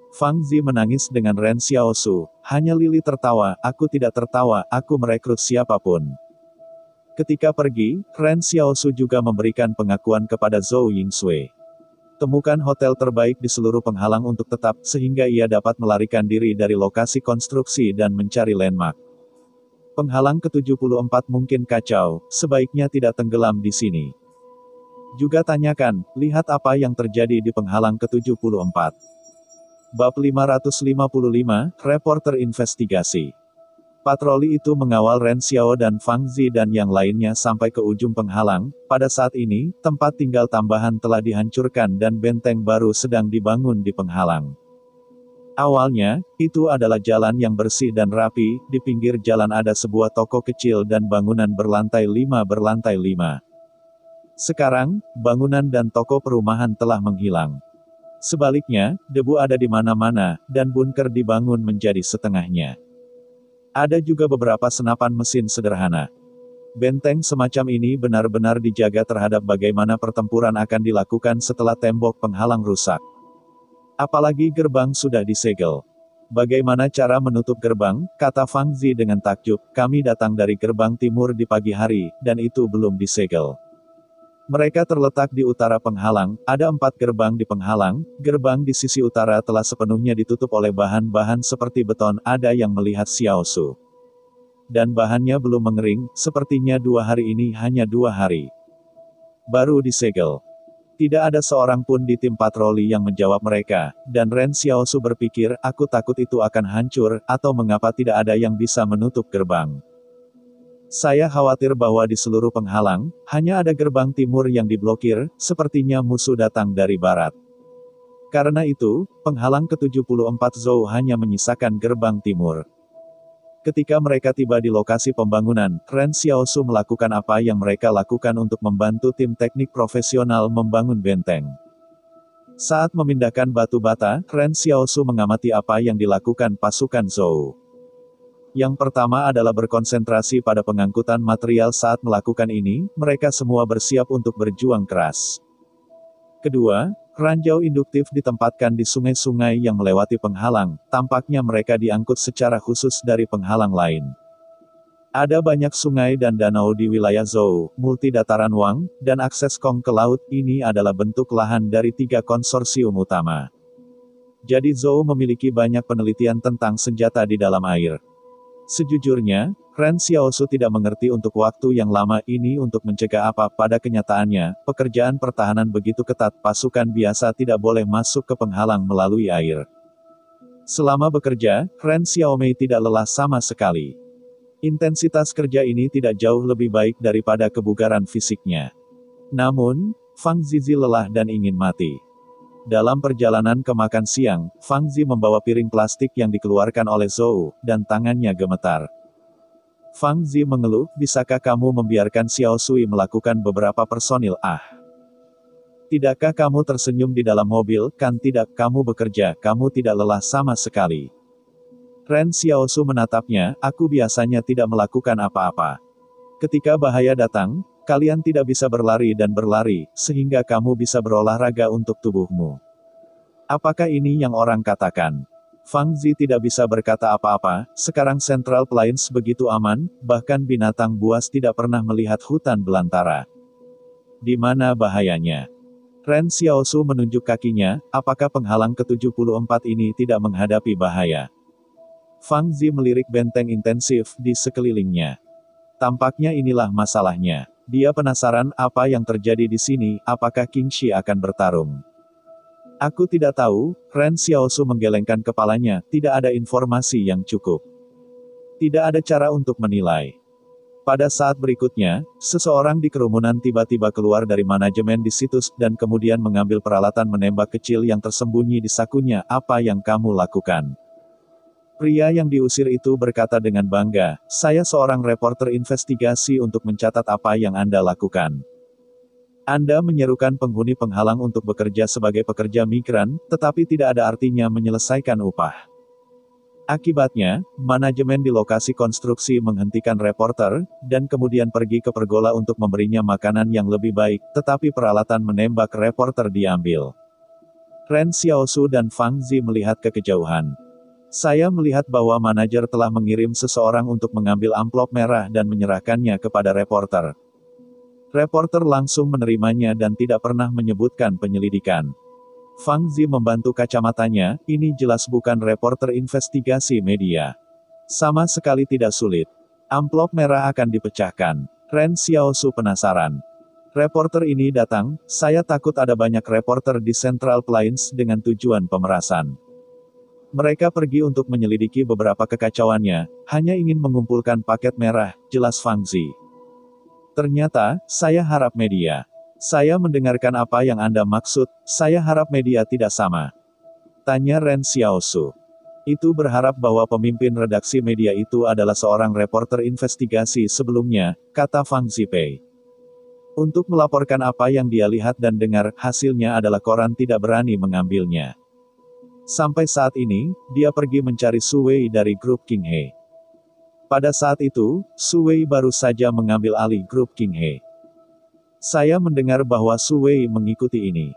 Fang Zi menangis dengan Ren Xiao Su, hanya Lili tertawa, aku tidak tertawa, aku merekrut siapapun. Ketika pergi, Ren Xiao Su juga memberikan pengakuan kepada Zhou Yingsui. Temukan hotel terbaik di seluruh penghalang untuk tetap, sehingga ia dapat melarikan diri dari lokasi konstruksi dan mencari landmark. Penghalang ke-74 mungkin kacau, sebaiknya tidak tenggelam di sini. Juga tanyakan, lihat apa yang terjadi di penghalang ke-74. Bab 555, Reporter Investigasi. Patroli itu mengawal Ren Xiao dan Fang Zi dan yang lainnya sampai ke ujung penghalang. Pada saat ini, tempat tinggal tambahan telah dihancurkan dan benteng baru sedang dibangun di penghalang. Awalnya, itu adalah jalan yang bersih dan rapi, di pinggir jalan ada sebuah toko kecil dan bangunan berlantai 5. Sekarang, bangunan dan toko perumahan telah menghilang. Sebaliknya, debu ada di mana-mana, dan bunker dibangun menjadi setengahnya. Ada juga beberapa senapan mesin sederhana. Benteng semacam ini benar-benar dijaga terhadap bagaimana pertempuran akan dilakukan setelah tembok penghalang rusak. Apalagi gerbang sudah disegel. Bagaimana cara menutup gerbang, kata Fang Zi dengan takjub, kami datang dari gerbang timur di pagi hari, dan itu belum disegel. Mereka terletak di utara penghalang, ada 4 gerbang di penghalang, gerbang di sisi utara telah sepenuhnya ditutup oleh bahan-bahan seperti beton, ada yang melihat Xiao Su. Dan bahannya belum mengering, sepertinya 2 hari ini hanya 2 hari. Baru disegel. Tidak ada seorang pun di tim patroli yang menjawab mereka, dan Ren Xiaosu berpikir, aku takut itu akan hancur, atau mengapa tidak ada yang bisa menutup gerbang. Saya khawatir bahwa di seluruh penghalang, hanya ada gerbang timur yang diblokir, sepertinya musuh datang dari barat. Karena itu, penghalang ke-74 Zhou hanya menyisakan gerbang timur. Ketika mereka tiba di lokasi pembangunan, Ren Xiaosu melakukan apa yang mereka lakukan untuk membantu tim teknik profesional membangun benteng. Saat memindahkan batu bata, Ren Xiaosu mengamati apa yang dilakukan pasukan Zhou. Yang pertama adalah berkonsentrasi pada pengangkutan material. Saat melakukan ini, mereka semua bersiap untuk berjuang keras. Kedua, ranjau induktif ditempatkan di sungai-sungai yang melewati penghalang, tampaknya mereka diangkut secara khusus dari penghalang lain. Ada banyak sungai dan danau di wilayah Zhou, multi dataran Wang, dan akses Kong ke laut. Ini adalah bentuk lahan dari 3 konsorsium utama. Jadi Zhou memiliki banyak penelitian tentang senjata di dalam air. Sejujurnya, Ren Xiaosu tidak mengerti untuk waktu yang lama ini untuk mencegah apa. Pada kenyataannya, pekerjaan pertahanan begitu ketat, pasukan biasa tidak boleh masuk ke penghalang melalui air. Selama bekerja, Ren Xiaomei tidak lelah sama sekali. Intensitas kerja ini tidak jauh lebih baik daripada kebugaran fisiknya. Namun, Fang Zizi lelah dan ingin mati. Dalam perjalanan ke makan siang, Fang Zi membawa piring plastik yang dikeluarkan oleh Zhou, dan tangannya gemetar. Fang Zi mengeluh, bisakah kamu membiarkan Xiao Sui melakukan beberapa personil? Tidakkah kamu tersenyum di dalam mobil? Kan tidak, kamu bekerja, kamu tidak lelah sama sekali. Ren Xiaosu menatapnya, aku biasanya tidak melakukan apa-apa. Ketika bahaya datang, kalian tidak bisa berlari dan berlari, sehingga kamu bisa berolahraga untuk tubuhmu. Apakah ini yang orang katakan? Fang Zi tidak bisa berkata apa-apa. Sekarang Central Plains begitu aman, bahkan binatang buas tidak pernah melihat hutan belantara. Di mana bahayanya? Ren Xiaosu menunjuk kakinya, apakah penghalang ke-74 ini tidak menghadapi bahaya? Fang Zi melirik benteng intensif di sekelilingnya. Tampaknya inilah masalahnya. Dia penasaran apa yang terjadi di sini, apakah King Shi akan bertarung? Aku tidak tahu, Ren Xiaosu menggelengkan kepalanya, tidak ada informasi yang cukup. Tidak ada cara untuk menilai. Pada saat berikutnya, seseorang di kerumunan tiba-tiba keluar dari manajemen di situs, dan kemudian mengambil peralatan menembak kecil yang tersembunyi di sakunya. Apa yang kamu lakukan? Pria yang diusir itu berkata dengan bangga, saya seorang reporter investigasi untuk mencatat apa yang Anda lakukan. Anda menyerukan penghuni penghalang untuk bekerja sebagai pekerja migran, tetapi tidak ada artinya menyelesaikan upah. Akibatnya, manajemen di lokasi konstruksi menghentikan reporter, dan kemudian pergi ke pergola untuk memberinya makanan yang lebih baik, tetapi peralatan menembak reporter diambil. Ren Xiaosu dan Fang Zi melihat ke kejauhan. Saya melihat bahwa manajer telah mengirim seseorang untuk mengambil amplop merah dan menyerahkannya kepada reporter. Reporter langsung menerimanya dan tidak pernah menyebutkan penyelidikan. Fang Zi membantu kacamatanya, ini jelas bukan reporter investigasi media. Sama sekali tidak sulit. Amplop merah akan dipecahkan. Ren Xiaosu penasaran. Reporter ini datang, saya takut ada banyak reporter di Central Plains dengan tujuan pemerasan. Mereka pergi untuk menyelidiki beberapa kekacauannya, hanya ingin mengumpulkan paket merah, jelas Fang Zi. Ternyata, saya harap media. Saya mendengarkan apa yang Anda maksud, saya harap media tidak sama. Tanya Ren Xiaosu. Itu berharap bahwa pemimpin redaksi media itu adalah seorang reporter investigasi sebelumnya, kata Fang Zipei. Untuk melaporkan apa yang dia lihat dan dengar, hasilnya adalah koran tidak berani mengambilnya. Sampai saat ini, dia pergi mencari Su Wei dari grup King He. Pada saat itu, Su Wei baru saja mengambil alih grup King He. Saya mendengar bahwa Su Wei mengikuti ini.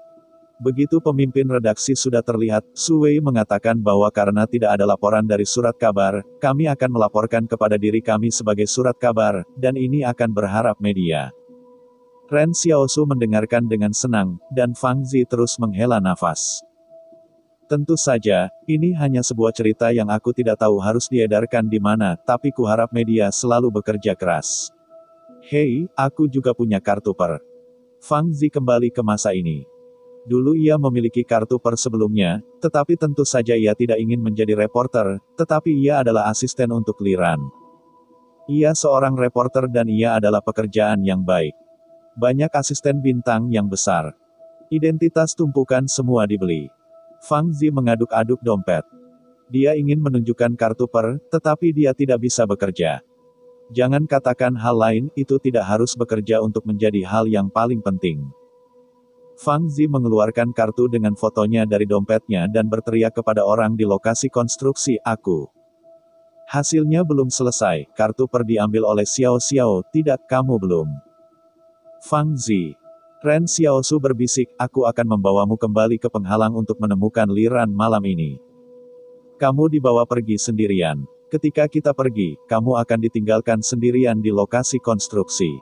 Begitu pemimpin redaksi sudah terlihat, Su Wei mengatakan bahwa karena tidak ada laporan dari surat kabar, kami akan melaporkan kepada diri kami sebagai surat kabar, dan ini akan berharap media. Ren Xiaosu mendengarkan dengan senang, dan Fang Zi terus menghela nafas. Tentu saja, ini hanya sebuah cerita yang aku tidak tahu harus diedarkan di mana, tapi kuharap media selalu bekerja keras. Hei, aku juga punya kartu per. Fang Zi kembali ke masa ini. Dulu ia memiliki kartu per sebelumnya, tetapi tentu saja ia tidak ingin menjadi reporter, tetapi ia adalah asisten untuk Li Ran. Ia seorang reporter dan ia adalah pekerjaan yang baik. Banyak asisten bintang yang besar. Identitas tumpukan semua dibeli. Fang Zi mengaduk-aduk dompet. Dia ingin menunjukkan kartu per, tetapi dia tidak bisa bekerja. Jangan katakan hal lain, itu tidak harus bekerja untuk menjadi hal yang paling penting. Fang Zi mengeluarkan kartu dengan fotonya dari dompetnya dan berteriak kepada orang di lokasi konstruksi, aku. Hasilnya belum selesai, kartu per diambil oleh Xiao Xiao, tidak, kamu belum. Fang Zi. Ren Xiaosu berbisik, aku akan membawamu kembali ke penghalang untuk menemukan Li Ran malam ini. Kamu dibawa pergi sendirian. Ketika kita pergi, kamu akan ditinggalkan sendirian di lokasi konstruksi.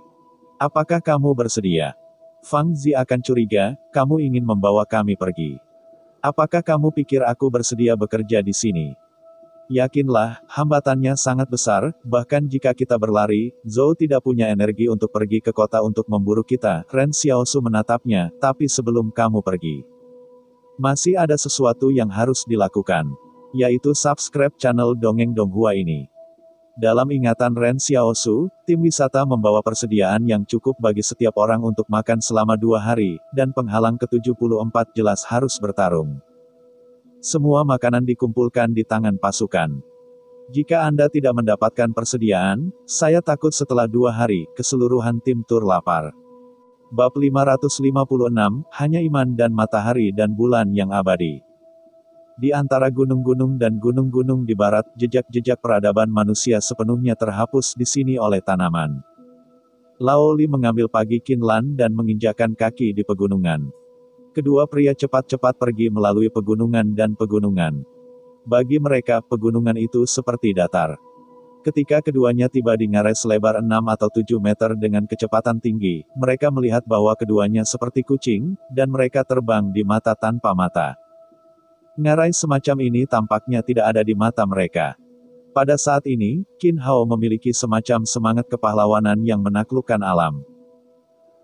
Apakah kamu bersedia? Fang Zi akan curiga, kamu ingin membawa kami pergi. Apakah kamu pikir aku bersedia bekerja di sini? Yakinlah, hambatannya sangat besar, bahkan jika kita berlari, Zhou tidak punya energi untuk pergi ke kota untuk memburu kita. Ren Xiaosu menatapnya, tapi sebelum kamu pergi, masih ada sesuatu yang harus dilakukan, yaitu subscribe channel Dongeng Donghua ini. Dalam ingatan Ren Xiaosu, tim wisata membawa persediaan yang cukup bagi setiap orang untuk makan selama 2 hari, dan penghalang ke-74 jelas harus bertarung. Semua makanan dikumpulkan di tangan pasukan. Jika Anda tidak mendapatkan persediaan, saya takut setelah 2 hari, keseluruhan tim tur lapar. Bab 556, hanya iman dan matahari dan bulan yang abadi. Di antara gunung-gunung dan gunung-gunung di barat, jejak-jejak peradaban manusia sepenuhnya terhapus di sini oleh tanaman. Lao Li mengambil pagi Qinlan dan menginjakan kaki di pegunungan. Kedua pria cepat-cepat pergi melalui pegunungan dan pegunungan. Bagi mereka, pegunungan itu seperti datar. Ketika keduanya tiba di ngarai selebar 6 atau 7 meter dengan kecepatan tinggi, mereka melihat bahwa keduanya seperti kucing, dan mereka terbang di mata tanpa mata. Ngarai semacam ini tampaknya tidak ada di mata mereka. Pada saat ini, Qin Hao memiliki semacam semangat kepahlawanan yang menaklukkan alam.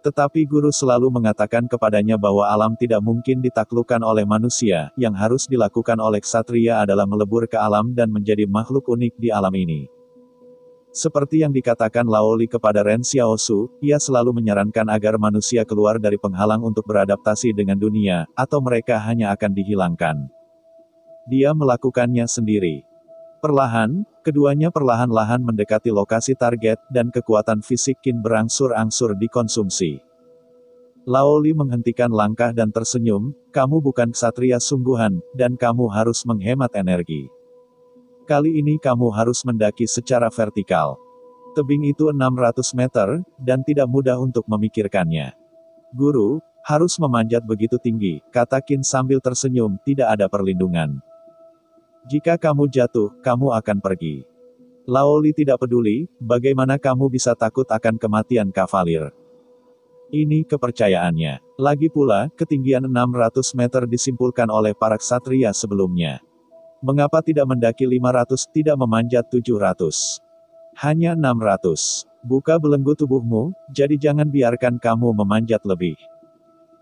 Tetapi guru selalu mengatakan kepadanya bahwa alam tidak mungkin ditaklukkan oleh manusia, yang harus dilakukan oleh ksatria adalah melebur ke alam dan menjadi makhluk unik di alam ini. Seperti yang dikatakan Lao Li kepada Ren Xiaosu, ia selalu menyarankan agar manusia keluar dari penghalang untuk beradaptasi dengan dunia, atau mereka hanya akan dihilangkan. Dia melakukannya sendiri. Perlahan, keduanya perlahan-lahan mendekati lokasi target, dan kekuatan fisik Qin berangsur-angsur dikonsumsi. Lao Li menghentikan langkah dan tersenyum, kamu bukan ksatria sungguhan, dan kamu harus menghemat energi. Kali ini kamu harus mendaki secara vertikal. Tebing itu 600 meter, dan tidak mudah untuk memikirkannya. Guru, harus memanjat begitu tinggi, kata Qin sambil tersenyum, tidak ada perlindungan. Jika kamu jatuh, kamu akan pergi. Lao Li tidak peduli, bagaimana kamu bisa takut akan kematian kavalir. Ini kepercayaannya. Lagi pula, ketinggian 600 meter disimpulkan oleh para ksatria sebelumnya. Mengapa tidak mendaki 500, tidak memanjat 700? Hanya 600. Buka belenggu tubuhmu, jadi jangan biarkan kamu memanjat lebih.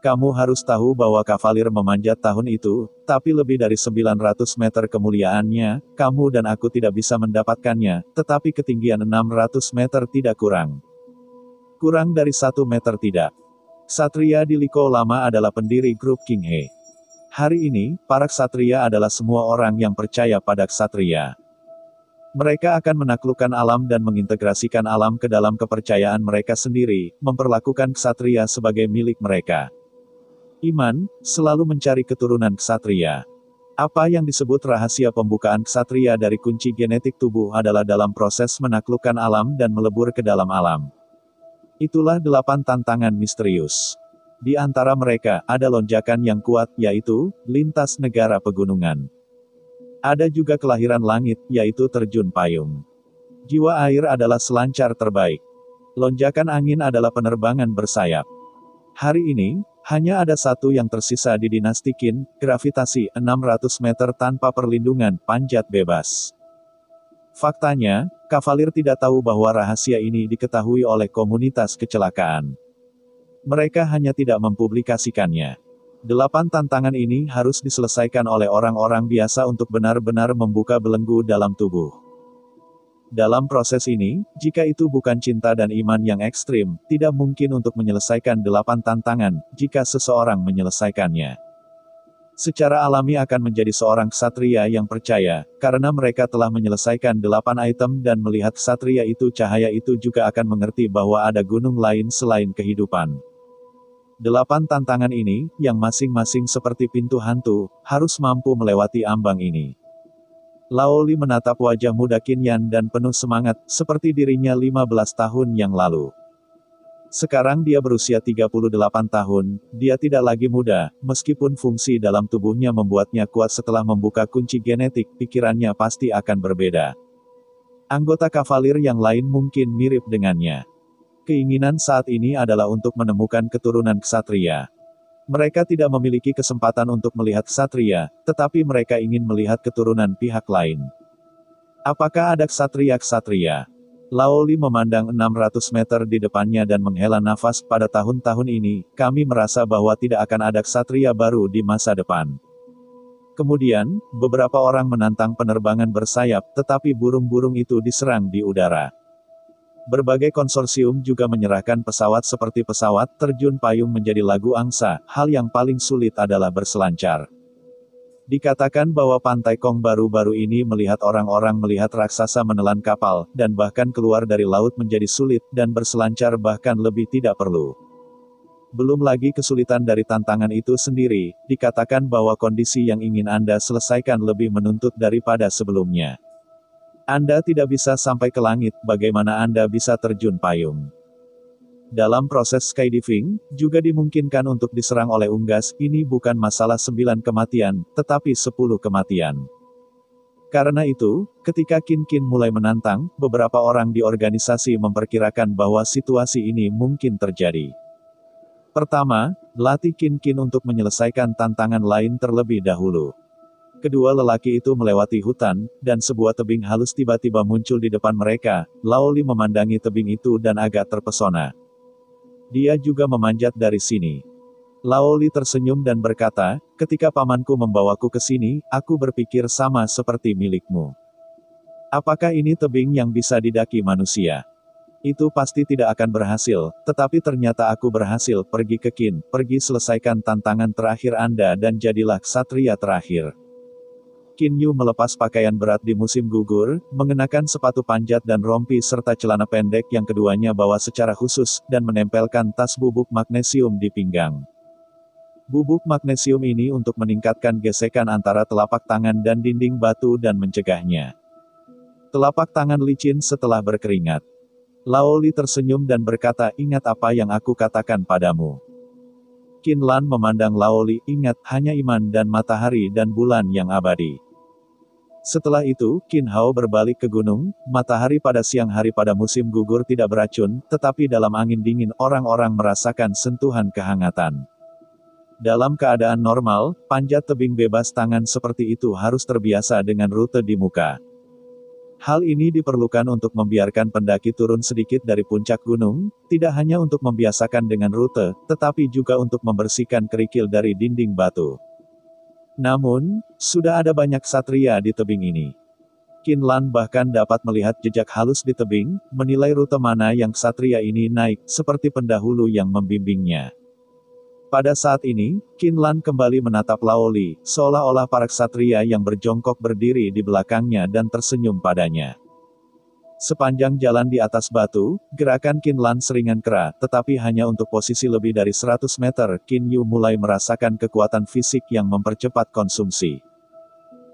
Kamu harus tahu bahwa kavalir memanjat tahun itu, tapi lebih dari 900 meter kemuliaannya, kamu dan aku tidak bisa mendapatkannya, tetapi ketinggian 600 meter tidak kurang. Kurang dari 1 meter tidak. Ksatria di Liko Lama adalah pendiri grup King He. Hari ini, para ksatria adalah semua orang yang percaya pada ksatria. Mereka akan menaklukkan alam dan mengintegrasikan alam ke dalam kepercayaan mereka sendiri, memperlakukan ksatria sebagai milik mereka. Iman, selalu mencari keturunan ksatria. Apa yang disebut rahasia pembukaan ksatria dari kunci genetik tubuh adalah dalam proses menaklukkan alam dan melebur ke dalam alam. Itulah 8 tantangan misterius. Di antara mereka, ada lonjakan yang kuat, yaitu, lintas negara pegunungan. Ada juga kelahiran langit, yaitu terjun payung. Jiwa air adalah selancar terbaik. Lonjakan angin adalah penerbangan bersayap. Hari ini, hanya ada satu yang tersisa di dinasti Qin, gravitasi 600 meter tanpa perlindungan, panjat bebas. Faktanya, Kavalir tidak tahu bahwa rahasia ini diketahui oleh komunitas kecelakaan. Mereka hanya tidak mempublikasikannya. 8 tantangan ini harus diselesaikan oleh orang-orang biasa untuk benar-benar membuka belenggu dalam tubuh. Dalam proses ini, jika itu bukan cinta dan iman yang ekstrim, tidak mungkin untuk menyelesaikan 8 tantangan, jika seseorang menyelesaikannya. Secara alami akan menjadi seorang ksatria yang percaya, karena mereka telah menyelesaikan 8 item dan melihat ksatria itu cahaya itu juga akan mengerti bahwa ada gunung lain selain kehidupan. 8 tantangan ini, yang masing-masing seperti pintu hantu, harus mampu melewati ambang ini. Lao Li menatap wajah muda Qin Yan dan penuh semangat, seperti dirinya 15 tahun yang lalu. Sekarang dia berusia 38 tahun, dia tidak lagi muda, meskipun fungsi dalam tubuhnya membuatnya kuat setelah membuka kunci genetik, pikirannya pasti akan berbeda. Anggota Kavalir yang lain mungkin mirip dengannya. Keinginan saat ini adalah untuk menemukan keturunan ksatria. Mereka tidak memiliki kesempatan untuk melihat ksatria, tetapi mereka ingin melihat keturunan pihak lain. Apakah ada ksatria-ksatria? Lao Li memandang 600 meter di depannya dan menghela nafas. Pada tahun-tahun ini, kami merasa bahwa tidak akan ada ksatria baru di masa depan. Kemudian, beberapa orang menantang penerbangan bersayap, tetapi burung-burung itu diserang di udara. Berbagai konsorsium juga menyerahkan pesawat seperti pesawat terjun payung menjadi lagu angsa. Hal yang paling sulit adalah berselancar. Dikatakan bahwa pantai Kong baru-baru ini melihat orang-orang melihat raksasa menelan kapal, dan bahkan keluar dari laut menjadi sulit, dan berselancar bahkan lebih tidak perlu. Belum lagi kesulitan dari tantangan itu sendiri, dikatakan bahwa kondisi yang ingin Anda selesaikan lebih menuntut daripada sebelumnya. Anda tidak bisa sampai ke langit, bagaimana Anda bisa terjun payung? Dalam proses skydiving, juga dimungkinkan untuk diserang oleh unggas. Ini bukan masalah 9 kematian, tetapi 10 kematian. Karena itu, ketika Qin mulai menantang, beberapa orang di organisasi memperkirakan bahwa situasi ini mungkin terjadi. Pertama, latih Qin untuk menyelesaikan tantangan lain terlebih dahulu. Kedua lelaki itu melewati hutan, dan sebuah tebing halus tiba-tiba muncul di depan mereka. Lao Li memandangi tebing itu dan agak terpesona. Dia juga memanjat dari sini. Lao Li tersenyum dan berkata, ketika pamanku membawaku ke sini, aku berpikir sama seperti milikmu. Apakah ini tebing yang bisa didaki manusia? Itu pasti tidak akan berhasil, tetapi ternyata aku berhasil. Pergi ke Qin, pergi selesaikan tantangan terakhir Anda dan jadilah ksatria terakhir. Qin Yu melepas pakaian berat di musim gugur, mengenakan sepatu panjat dan rompi serta celana pendek yang keduanya bawa secara khusus, dan menempelkan tas bubuk magnesium di pinggang. Bubuk magnesium ini untuk meningkatkan gesekan antara telapak tangan dan dinding batu dan mencegahnya. Telapak tangan licin setelah berkeringat. Lao Li tersenyum dan berkata, ingat apa yang aku katakan padamu. Qin Lan memandang Lao Li, ingat, hanya iman dan matahari dan bulan yang abadi. Setelah itu, Qin Hao berbalik ke gunung. Matahari pada siang hari pada musim gugur tidak beracun, tetapi dalam angin dingin orang-orang merasakan sentuhan kehangatan. Dalam keadaan normal, panjat tebing bebas tangan seperti itu harus terbiasa dengan rute di muka. Hal ini diperlukan untuk membiarkan pendaki turun sedikit dari puncak gunung, tidak hanya untuk membiasakan dengan rute, tetapi juga untuk membersihkan kerikil dari dinding batu. Namun, sudah ada banyak ksatria di tebing ini. Qin Lan bahkan dapat melihat jejak halus di tebing, menilai rute mana yang ksatria ini naik, seperti pendahulu yang membimbingnya. Pada saat ini, Qin Lan kembali menatap Lao Li, seolah-olah para ksatria yang berjongkok berdiri di belakangnya dan tersenyum padanya. Sepanjang jalan di atas batu, gerakan Qin Lan seringan kera, tetapi hanya untuk posisi lebih dari 100 meter, Qin Yu mulai merasakan kekuatan fisik yang mempercepat konsumsi.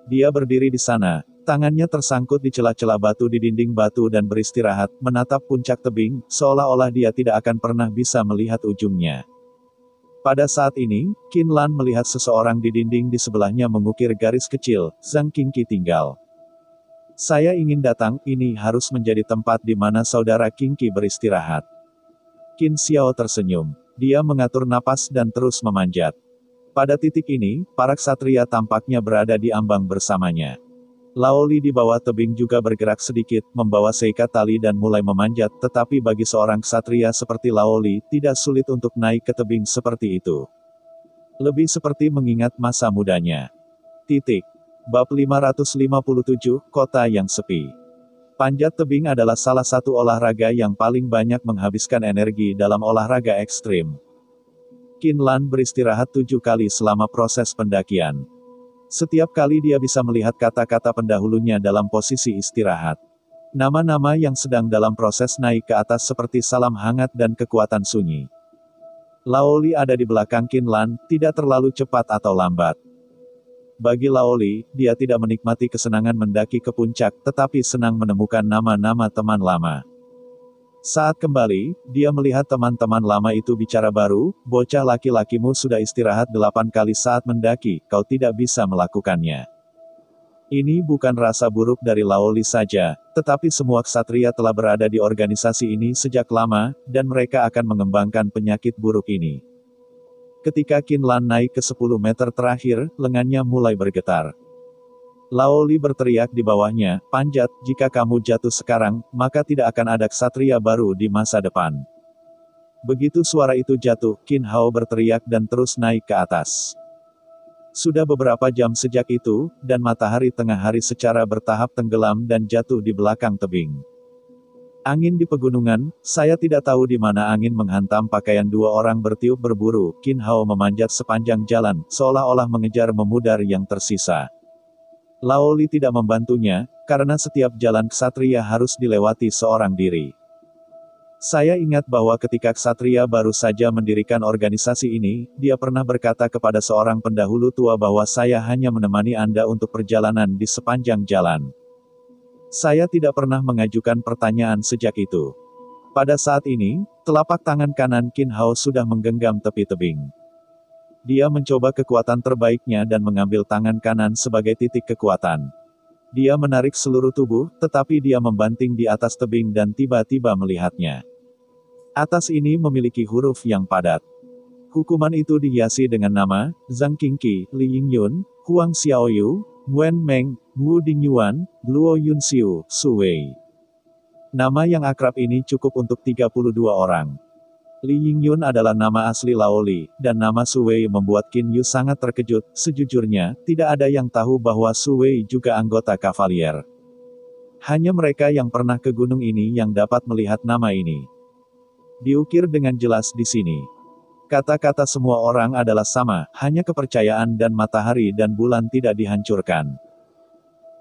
Dia berdiri di sana, tangannya tersangkut di celah-celah batu di dinding batu dan beristirahat, menatap puncak tebing, seolah-olah dia tidak akan pernah bisa melihat ujungnya. Pada saat ini, Qin Lan melihat seseorang di dinding di sebelahnya mengukir garis kecil. Zhang Qingqi tinggal. Saya ingin datang, ini harus menjadi tempat di mana saudara Qingqi beristirahat. Qin Xiao tersenyum. Dia mengatur napas dan terus memanjat. Pada titik ini, para ksatria tampaknya berada di ambang bersamanya. Laoli di bawah tebing juga bergerak sedikit, membawa seikat tali dan mulai memanjat, tetapi bagi seorang ksatria seperti Laoli, tidak sulit untuk naik ke tebing seperti itu. Lebih seperti mengingat masa mudanya. Titik. Bab 557, Kota yang Sepi. Panjat tebing adalah salah satu olahraga yang paling banyak menghabiskan energi dalam olahraga ekstrim. Qin Lan beristirahat 7 kali selama proses pendakian. Setiap kali dia bisa melihat kata-kata pendahulunya dalam posisi istirahat. Nama-nama yang sedang dalam proses naik ke atas seperti salam hangat dan kekuatan sunyi. Laoli ada di belakang Qin Lan, tidak terlalu cepat atau lambat. Bagi Laoli, dia tidak menikmati kesenangan mendaki ke puncak, tetapi senang menemukan nama-nama teman lama. Saat kembali, dia melihat teman-teman lama itu bicara baru, bocah laki-lakimu sudah istirahat 8 kali saat mendaki, kau tidak bisa melakukannya. Ini bukan rasa buruk dari Laoli saja, tetapi semua ksatria telah berada di organisasi ini sejak lama, dan mereka akan mengembangkan penyakit buruk ini. Ketika Qin Lan naik ke 10 meter terakhir, lengannya mulai bergetar. Laoli berteriak di bawahnya, panjat, jika kamu jatuh sekarang, maka tidak akan ada ksatria baru di masa depan. Begitu suara itu jatuh, Qin Hao berteriak dan terus naik ke atas. Sudah beberapa jam sejak itu, dan matahari tengah hari secara bertahap tenggelam dan jatuh di belakang tebing. Angin di pegunungan, saya tidak tahu di mana angin menghantam pakaian dua orang bertiup berburu, Qin Hao memanjat sepanjang jalan, seolah-olah mengejar memudar yang tersisa. Laoli tidak membantunya, karena setiap jalan ksatria harus dilewati seorang diri. Saya ingat bahwa ketika ksatria baru saja mendirikan organisasi ini, dia pernah berkata kepada seorang pendahulu tua bahwa saya hanya menemani Anda untuk perjalanan di sepanjang jalan. Saya tidak pernah mengajukan pertanyaan sejak itu. Pada saat ini, telapak tangan kanan Qin Hao sudah menggenggam tepi tebing. Dia mencoba kekuatan terbaiknya dan mengambil tangan kanan sebagai titik kekuatan. Dia menarik seluruh tubuh, tetapi dia membanting di atas tebing dan tiba-tiba melihatnya. Atas ini memiliki huruf yang padat. Hukuman itu dihiasi dengan nama, Zhang Qingqi, Li Yingyun, Huang Xiaoyu, Wen Meng, Wu Dingyuan, Luo Yunxiu, Su Wei. Nama yang akrab ini cukup untuk 32 orang. Li Yingyun adalah nama asli Laoli, dan nama Su Wei membuat Qin Yu sangat terkejut. Sejujurnya, tidak ada yang tahu bahwa Su Wei juga anggota kavalier. Hanya mereka yang pernah ke gunung ini yang dapat melihat nama ini. Diukir dengan jelas di sini. Kata-kata semua orang adalah sama, hanya kepercayaan dan matahari dan bulan tidak dihancurkan.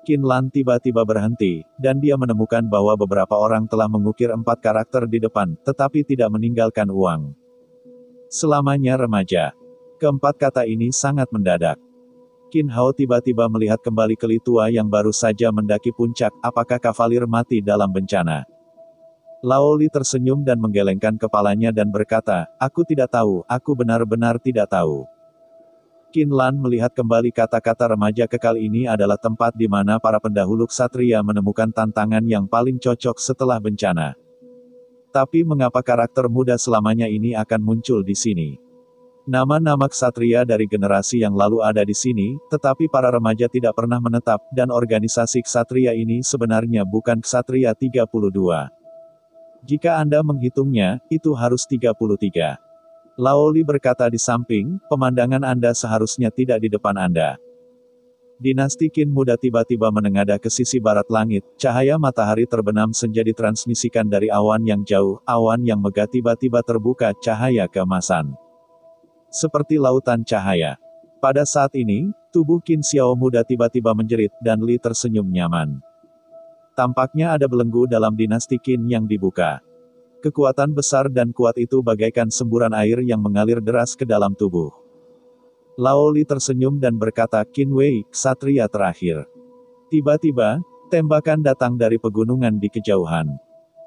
Qin Lan tiba-tiba berhenti, dan dia menemukan bahwa beberapa orang telah mengukir 4 karakter di depan, tetapi tidak meninggalkan uang. Selamanya remaja. Keempat kata ini sangat mendadak. Qin Hao tiba-tiba melihat kembali ke Li tua yang baru saja mendaki puncak, apakah kavalir mati dalam bencana? Laoli tersenyum dan menggelengkan kepalanya dan berkata, aku tidak tahu, aku benar-benar tidak tahu. Qin Lan melihat kembali kata-kata remaja kekal ini adalah tempat di mana para pendahulu ksatria menemukan tantangan yang paling cocok setelah bencana. Tapi mengapa karakter muda selamanya ini akan muncul di sini? Nama-nama ksatria dari generasi yang lalu ada di sini, tetapi para remaja tidak pernah menetap, dan organisasi ksatria ini sebenarnya bukan ksatria 32. Jika Anda menghitungnya, itu harus 33. Laoli berkata di samping, pemandangan Anda seharusnya tidak di depan Anda. Dinasti Qin muda tiba-tiba menengadah ke sisi barat langit, cahaya matahari terbenam senja ditransmisikan dari awan yang jauh, awan yang megah tiba-tiba terbuka cahaya keemasan. Seperti lautan cahaya. Pada saat ini, tubuh Qin Xiao muda tiba-tiba menjerit, dan Li tersenyum nyaman. Tampaknya ada belenggu dalam dinasti Qin yang dibuka. Kekuatan besar dan kuat itu bagaikan semburan air yang mengalir deras ke dalam tubuh. Laoli tersenyum dan berkata, Qin Wei, ksatria terakhir. Tiba-tiba, tembakan datang dari pegunungan di kejauhan.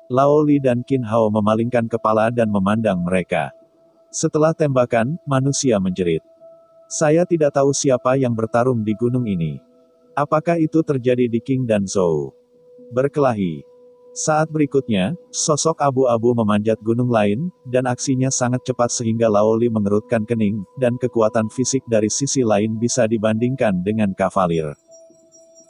Laoli dan Qin Hao memalingkan kepala dan memandang mereka. Setelah tembakan, manusia menjerit. Saya tidak tahu siapa yang bertarung di gunung ini. Apakah itu terjadi di Qing dan Zhou? Berkelahi. Saat berikutnya, sosok abu-abu memanjat gunung lain, dan aksinya sangat cepat sehingga Laoli mengerutkan kening, dan kekuatan fisik dari sisi lain bisa dibandingkan dengan kavalir.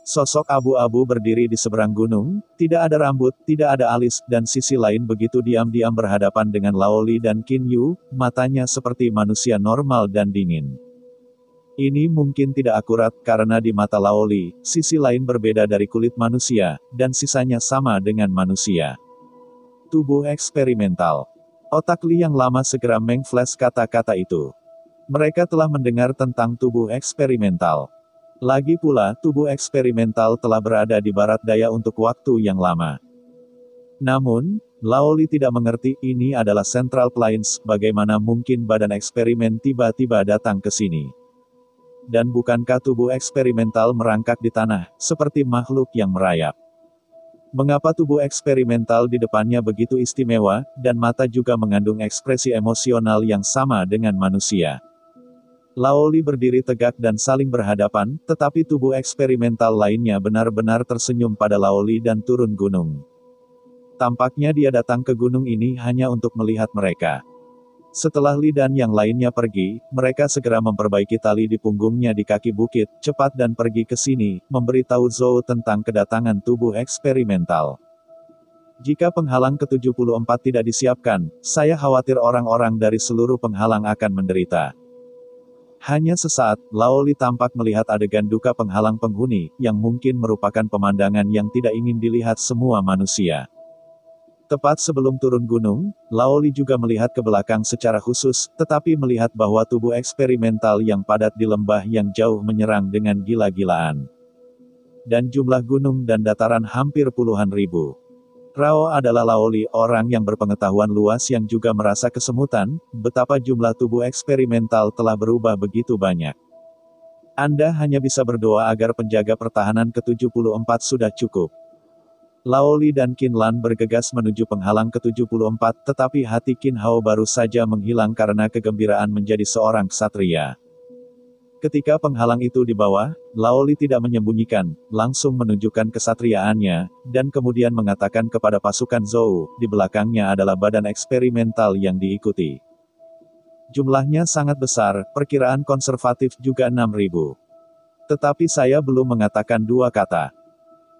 Sosok abu-abu berdiri di seberang gunung, tidak ada rambut, tidak ada alis, dan sisi lain begitu diam-diam berhadapan dengan Laoli dan Qin Yu, matanya seperti manusia normal dan dingin. Ini mungkin tidak akurat karena di mata Laoli, sisi lain berbeda dari kulit manusia, dan sisanya sama dengan manusia. Tubuh eksperimental. Otak Li yang lama segera meng-flash kata-kata itu. Mereka telah mendengar tentang tubuh eksperimental. Lagi pula, tubuh eksperimental telah berada di barat daya untuk waktu yang lama. Namun, Laoli tidak mengerti ini adalah Central Plains, bagaimana mungkin badan eksperimen tiba-tiba datang ke sini. Dan bukankah tubuh eksperimental merangkak di tanah, seperti makhluk yang merayap? Mengapa tubuh eksperimental di depannya begitu istimewa, dan mata juga mengandung ekspresi emosional yang sama dengan manusia? Laoli berdiri tegak dan saling berhadapan, tetapi tubuh eksperimental lainnya benar-benar tersenyum pada Laoli dan turun gunung. Tampaknya dia datang ke gunung ini hanya untuk melihat mereka. Setelah Li dan yang lainnya pergi, mereka segera memperbaiki tali di punggungnya di kaki bukit, cepat dan pergi ke sini, memberitahu Zhou tentang kedatangan tubuh eksperimental. Jika penghalang ke-74 tidak disiapkan, saya khawatir orang-orang dari seluruh penghalang akan menderita. Hanya sesaat, Laoli tampak melihat adegan duka penghalang penghuni, yang mungkin merupakan pemandangan yang tidak ingin dilihat semua manusia. Tepat sebelum turun gunung, Laoli juga melihat ke belakang secara khusus, tetapi melihat bahwa tubuh eksperimental yang padat di lembah yang jauh menyerang dengan gila-gilaan. Dan jumlah gunung dan dataran hampir puluhan ribu. Rao adalah Laoli, orang yang berpengetahuan luas yang juga merasa kesemutan, betapa jumlah tubuh eksperimental telah berubah begitu banyak. Anda hanya bisa berdoa agar penjaga pertahanan ke-74 sudah cukup. Laoli dan Qin Lan bergegas menuju penghalang ke-74, tetapi hati Qin Hao baru saja menghilang karena kegembiraan menjadi seorang ksatria. Ketika penghalang itu di bawah, Laoli tidak menyembunyikan, langsung menunjukkan kesatriaannya, dan kemudian mengatakan kepada pasukan Zhou, di belakangnya adalah badan eksperimental yang diikuti. Jumlahnya sangat besar, perkiraan konservatif juga 6.000. Tetapi saya belum mengatakan dua kata.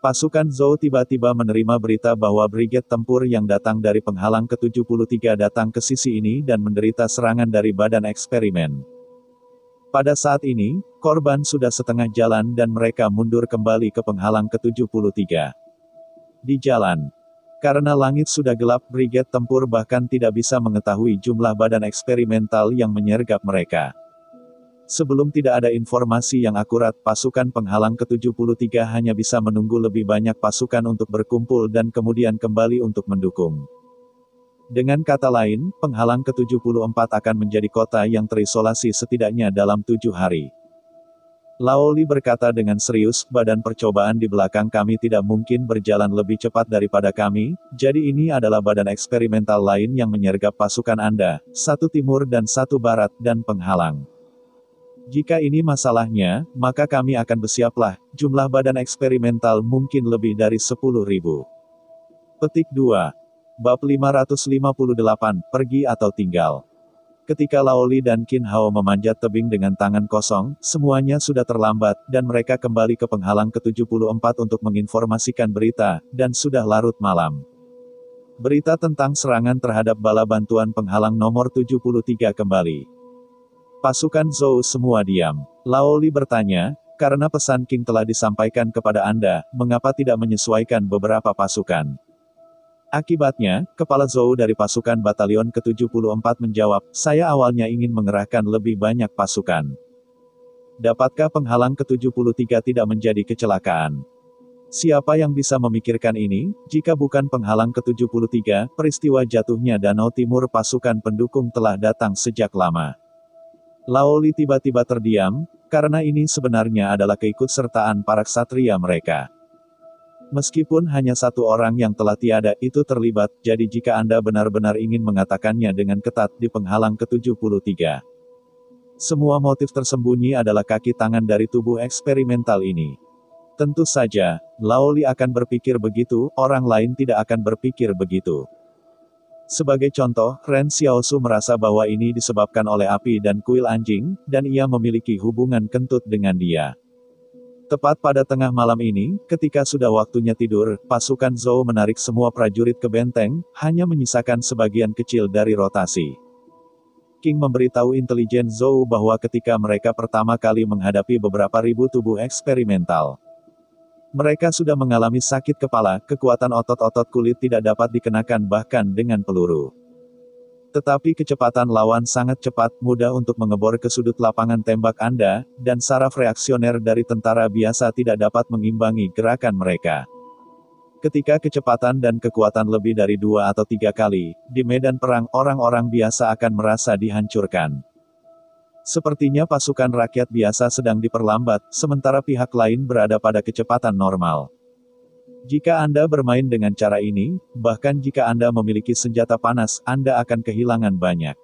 Pasukan Zhou tiba-tiba menerima berita bahwa brigade tempur yang datang dari penghalang ke-73 datang ke sisi ini dan menderita serangan dari badan eksperimen. Pada saat ini, korban sudah setengah jalan dan mereka mundur kembali ke penghalang ke-73. Di jalan, karena langit sudah gelap, brigade tempur bahkan tidak bisa mengetahui jumlah badan eksperimental yang menyergap mereka. Sebelum tidak ada informasi yang akurat, pasukan penghalang ke-73 hanya bisa menunggu lebih banyak pasukan untuk berkumpul dan kemudian kembali untuk mendukung. Dengan kata lain, penghalang ke-74 akan menjadi kota yang terisolasi setidaknya dalam 7 hari. Laoli berkata dengan serius, badan percobaan di belakang kami tidak mungkin berjalan lebih cepat daripada kami, jadi ini adalah badan eksperimental lain yang menyergap pasukan Anda, satu timur dan satu barat, dan penghalang. Jika ini masalahnya, maka kami akan bersiaplah, jumlah badan eksperimental mungkin lebih dari 10.000. Petik 2. Bab 558, pergi atau tinggal. Ketika Laoli dan Qin Hao memanjat tebing dengan tangan kosong, semuanya sudah terlambat, dan mereka kembali ke penghalang ke-74 untuk menginformasikan berita, dan sudah larut malam. Berita tentang serangan terhadap bala bantuan penghalang nomor 73 kembali. Pasukan Zhou semua diam. Laoli bertanya, karena pesan King telah disampaikan kepada Anda, mengapa tidak menyesuaikan beberapa pasukan? Akibatnya, kepala Zhou dari pasukan batalion ke-74 menjawab, saya awalnya ingin mengerahkan lebih banyak pasukan. Dapatkah penghalang ke-73 tidak menjadi kecelakaan? Siapa yang bisa memikirkan ini? Jika bukan penghalang ke-73, peristiwa jatuhnya Danau Timur pasukan pendukung telah datang sejak lama. Laoli tiba-tiba terdiam, karena ini sebenarnya adalah keikutsertaan para ksatria mereka. Meskipun hanya satu orang yang telah tiada itu terlibat, jadi jika Anda benar-benar ingin mengatakannya dengan ketat di penghalang ke-73. Semua motif tersembunyi adalah kaki tangan dari tubuh eksperimental ini. Tentu saja, Lao Li akan berpikir begitu, orang lain tidak akan berpikir begitu. Sebagai contoh, Ren Xiaosu merasa bahwa ini disebabkan oleh api dan kuil anjing, dan ia memiliki hubungan kentut dengan dia. Tepat pada tengah malam ini, ketika sudah waktunya tidur, pasukan Zhou menarik semua prajurit ke benteng, hanya menyisakan sebagian kecil dari rotasi. King memberitahu intelijen Zhou bahwa ketika mereka pertama kali menghadapi beberapa ribu tubuh eksperimental, mereka sudah mengalami sakit kepala, kekuatan otot-otot kulit tidak dapat dikenakan bahkan dengan peluru. Tetapi kecepatan lawan sangat cepat, mudah untuk mengebor ke sudut lapangan tembak Anda, dan saraf reaksioner dari tentara biasa tidak dapat mengimbangi gerakan mereka. Ketika kecepatan dan kekuatan lebih dari 2 atau 3 kali, di medan perang orang-orang biasa akan merasa dihancurkan. Sepertinya pasukan rakyat biasa sedang diperlambat, sementara pihak lain berada pada kecepatan normal. Jika Anda bermain dengan cara ini, bahkan jika Anda memiliki senjata panas, Anda akan kehilangan banyak.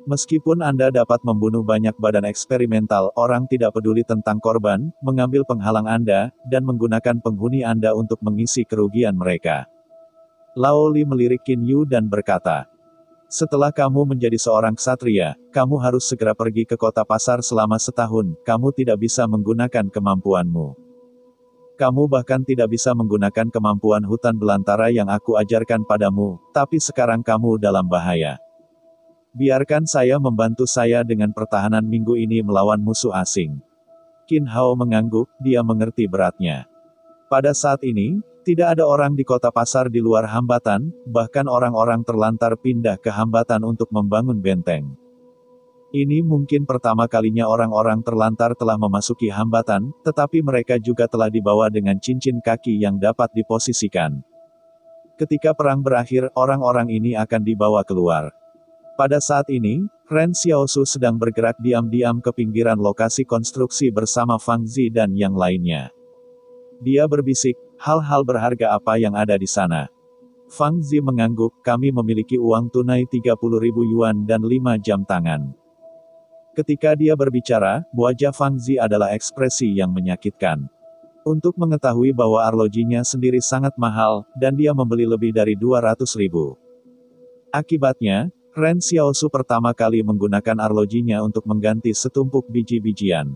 Meskipun Anda dapat membunuh banyak badan eksperimental, orang tidak peduli tentang korban, mengambil penghalang Anda, dan menggunakan penghuni Anda untuk mengisi kerugian mereka. Lao Li melirik Qin Yu dan berkata, "Setelah kamu menjadi seorang ksatria, kamu harus segera pergi ke kota pasar selama setahun, kamu tidak bisa menggunakan kemampuanmu. Kamu bahkan tidak bisa menggunakan kemampuan hutan belantara yang aku ajarkan padamu, tapi sekarang kamu dalam bahaya. Biarkan saya membantu saya dengan pertahanan minggu ini melawan musuh asing." Qin Hao mengangguk, dia mengerti beratnya. Pada saat ini, tidak ada orang di kota pasar di luar hambatan, bahkan orang-orang terlantar pindah ke hambatan untuk membangun benteng. Ini mungkin pertama kalinya orang-orang terlantar telah memasuki hambatan, tetapi mereka juga telah dibawa dengan cincin kaki yang dapat diposisikan. Ketika perang berakhir, orang-orang ini akan dibawa keluar. Pada saat ini, Ren Xiaosu sedang bergerak diam-diam ke pinggiran lokasi konstruksi bersama Fang Zi dan yang lainnya. Dia berbisik, "Hal-hal berharga apa yang ada di sana?" Fang Zi mengangguk, "Kami memiliki uang tunai 30.000 yuan dan 5 jam tangan." Ketika dia berbicara, wajah Fang Zi adalah ekspresi yang menyakitkan. Untuk mengetahui bahwa arlojinya sendiri sangat mahal, dan dia membeli lebih dari 200.000. Akibatnya, Ren Xiaosu pertama kali menggunakan arlojinya untuk mengganti setumpuk biji-bijian.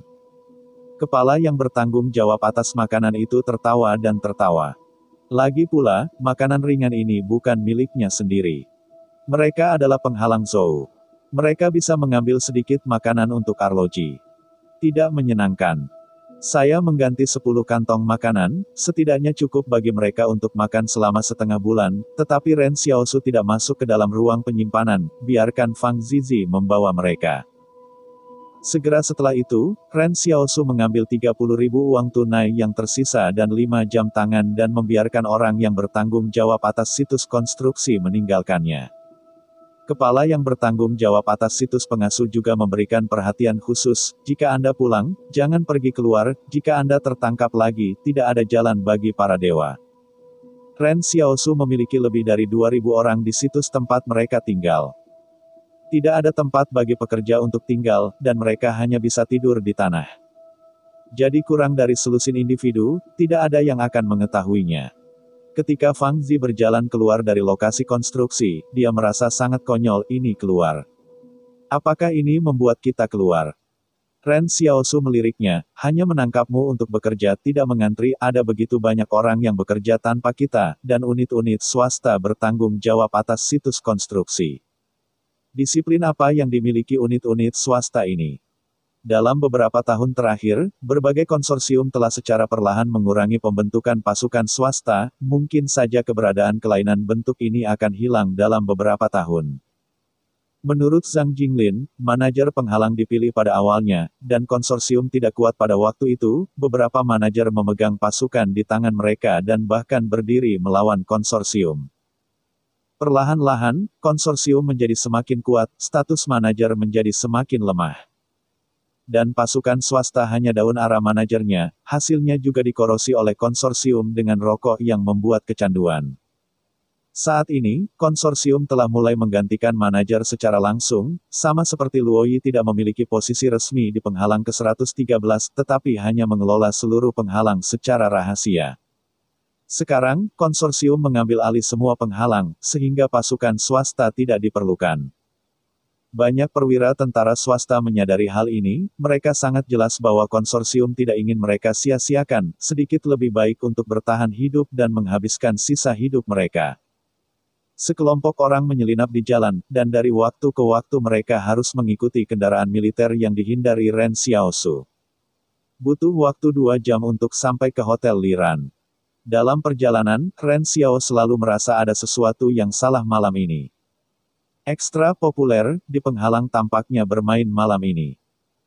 Kepala yang bertanggung jawab atas makanan itu tertawa dan tertawa. Lagi pula, makanan ringan ini bukan miliknya sendiri. Mereka adalah penghalang Zhou. Mereka bisa mengambil sedikit makanan untuk arloji. Tidak menyenangkan. Saya mengganti 10 kantong makanan, setidaknya cukup bagi mereka untuk makan selama setengah bulan, tetapi Ren Xiaosu tidak masuk ke dalam ruang penyimpanan, biarkan Fang Zizi membawa mereka. Segera setelah itu, Ren Xiaosu mengambil 30.000 uang tunai yang tersisa dan 5 jam tangan dan membiarkan orang yang bertanggung jawab atas situs konstruksi meninggalkannya. Kepala yang bertanggung jawab atas situs pengasuh juga memberikan perhatian khusus, "Jika Anda pulang, jangan pergi keluar, jika Anda tertangkap lagi, tidak ada jalan bagi para dewa." Ren Xiaosu memiliki lebih dari 2.000 orang di situs tempat mereka tinggal. Tidak ada tempat bagi pekerja untuk tinggal, dan mereka hanya bisa tidur di tanah. Jadi kurang dari selusin individu, tidak ada yang akan mengetahuinya. Ketika Fang Zi berjalan keluar dari lokasi konstruksi, dia merasa sangat konyol, "Ini keluar. Apakah ini membuat kita keluar?" Ren Xiaosu meliriknya, "Hanya menangkapmu untuk bekerja, tidak mengantri, ada begitu banyak orang yang bekerja tanpa kita, dan unit-unit swasta bertanggung jawab atas situs konstruksi. Disiplin apa yang dimiliki unit-unit swasta ini?" Dalam beberapa tahun terakhir, berbagai konsorsium telah secara perlahan mengurangi pembentukan pasukan swasta, mungkin saja keberadaan kelainan bentuk ini akan hilang dalam beberapa tahun. Menurut Zhang Jinglin, manajer penghalang dipilih pada awalnya, dan konsorsium tidak kuat pada waktu itu, beberapa manajer memegang pasukan di tangan mereka dan bahkan berdiri melawan konsorsium. Perlahan-lahan, konsorsium menjadi semakin kuat, status manajer menjadi semakin lemah. Dan pasukan swasta hanya daun ara manajernya, hasilnya juga dikorosi oleh konsorsium dengan rokok yang membuat kecanduan. Saat ini, konsorsium telah mulai menggantikan manajer secara langsung, sama seperti Luo Yi tidak memiliki posisi resmi di penghalang ke-113 tetapi hanya mengelola seluruh penghalang secara rahasia. Sekarang, konsorsium mengambil alih semua penghalang, sehingga pasukan swasta tidak diperlukan. Banyak perwira tentara swasta menyadari hal ini, mereka sangat jelas bahwa konsorsium tidak ingin mereka sia-siakan, sedikit lebih baik untuk bertahan hidup dan menghabiskan sisa hidup mereka. Sekelompok orang menyelinap di jalan, dan dari waktu ke waktu mereka harus mengikuti kendaraan militer yang dihindari Ren Xiaosu. Butuh waktu 2 jam untuk sampai ke Hotel Liran. Dalam perjalanan, Ren Xiao selalu merasa ada sesuatu yang salah malam ini. Ekstra populer, di penghalang tampaknya bermain malam ini.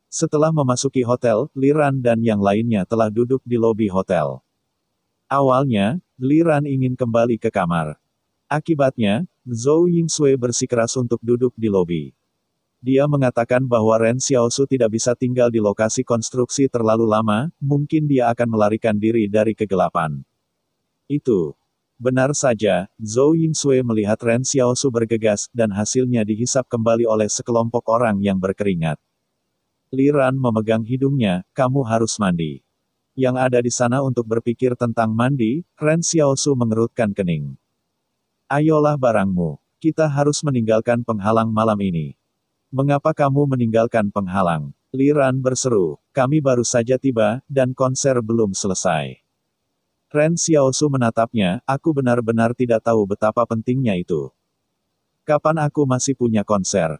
Setelah memasuki hotel, Liran dan yang lainnya telah duduk di lobi hotel. Awalnya, Liran ingin kembali ke kamar. Akibatnya, Zhou Yingsui bersikeras untuk duduk di lobi. Dia mengatakan bahwa Ren Xiaosu tidak bisa tinggal di lokasi konstruksi terlalu lama, mungkin dia akan melarikan diri dari kegelapan. Itu. Benar saja, Zhou Yingsui melihat Ren Xiaosu bergegas, dan hasilnya dihisap kembali oleh sekelompok orang yang berkeringat. Liran memegang hidungnya, kamu harus mandi. Yang ada di sana untuk berpikir tentang mandi, Ren Xiaosu mengerutkan kening. Ayolah barangmu. Kita harus meninggalkan penghalang malam ini. Mengapa kamu meninggalkan penghalang? Liran berseru. Kami baru saja tiba, dan konser belum selesai. Ren Xiaosu menatapnya, aku benar-benar tidak tahu betapa pentingnya itu. Kapan aku masih punya konser?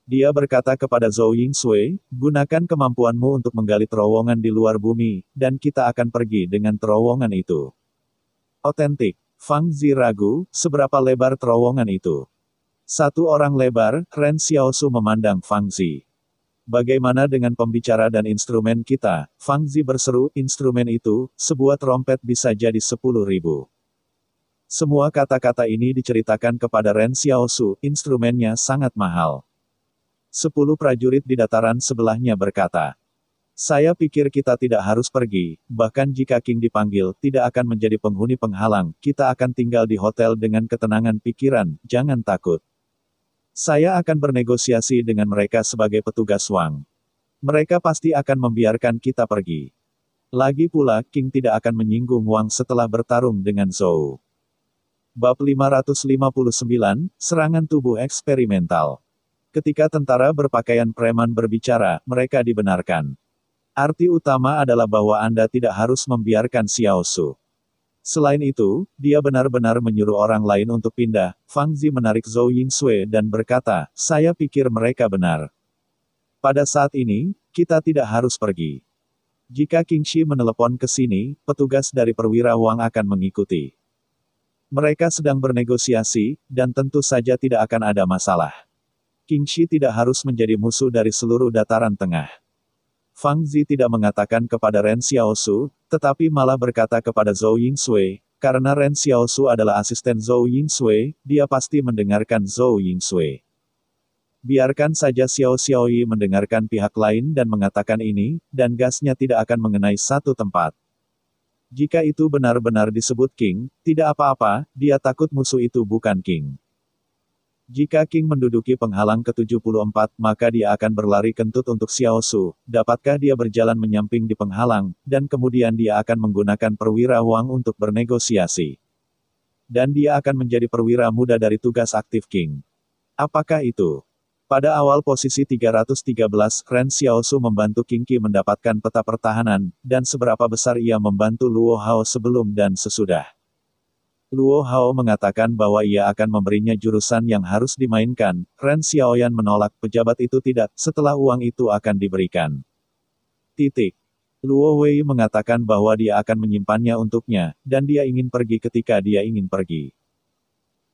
Dia berkata kepada Zhou Yingsui, gunakan kemampuanmu untuk menggali terowongan di luar bumi, dan kita akan pergi dengan terowongan itu. Otentik. Fang Zi ragu, seberapa lebar terowongan itu. 1 orang lebar, Ren Xiaosu memandang Fang Zi. Bagaimana dengan pembicara dan instrumen kita? Fang Zi berseru, instrumen itu, sebuah trompet bisa jadi 10.000. Semua kata-kata ini diceritakan kepada Ren Xiaosu, instrumennya sangat mahal. 10 prajurit di dataran sebelahnya berkata. Saya pikir kita tidak harus pergi, bahkan jika King dipanggil, tidak akan menjadi penghuni penghalang, kita akan tinggal di hotel dengan ketenangan pikiran, jangan takut. Saya akan bernegosiasi dengan mereka sebagai petugas Wang. Mereka pasti akan membiarkan kita pergi. Lagi pula, King tidak akan menyinggung Wang setelah bertarung dengan Zhou. Bab 559, Serangan Tubuh Eksperimental. Ketika tentara berpakaian preman berbicara, mereka dibenarkan. Arti utama adalah bahwa Anda tidak harus membiarkan Xiaosu. Selain itu, dia benar-benar menyuruh orang lain untuk pindah. Fang Zi menarik Zhou Yingsui dan berkata, saya pikir mereka benar. Pada saat ini, kita tidak harus pergi. Jika King Shi menelepon ke sini, petugas dari perwira Wang akan mengikuti. Mereka sedang bernegosiasi, dan tentu saja tidak akan ada masalah. King Shi tidak harus menjadi musuh dari seluruh dataran tengah. Fang Zi tidak mengatakan kepada Ren Xiaosu, tetapi malah berkata kepada Zhou Yingsui, karena Ren Xiaosu adalah asisten Zhou Yingsui, dia pasti mendengarkan Zhou Yingsui. Biarkan saja Xiao Xiaoyi mendengarkan pihak lain dan mengatakan ini, dan gasnya tidak akan mengenai satu tempat. Jika itu benar-benar disebut King, tidak apa-apa, dia takut musuh itu bukan King. Jika King menduduki penghalang ke-74, maka dia akan berlari kentut untuk Xiaosu, dapatkah dia berjalan menyamping di penghalang, dan kemudian dia akan menggunakan perwira Wang untuk bernegosiasi. Dan dia akan menjadi perwira muda dari tugas aktif King. Apakah itu? Pada awal posisi 313, Ren Xiaosu membantu King Qi mendapatkan peta pertahanan, dan seberapa besar ia membantu Luo Hao sebelum dan sesudah. Luo Hao mengatakan bahwa ia akan memberinya jurusan yang harus dimainkan, Ren Xiaoyan menolak, pejabat itu tidak, setelah uang itu akan diberikan. Luo Wei mengatakan bahwa dia akan menyimpannya untuknya, dan dia ingin pergi ketika dia ingin pergi.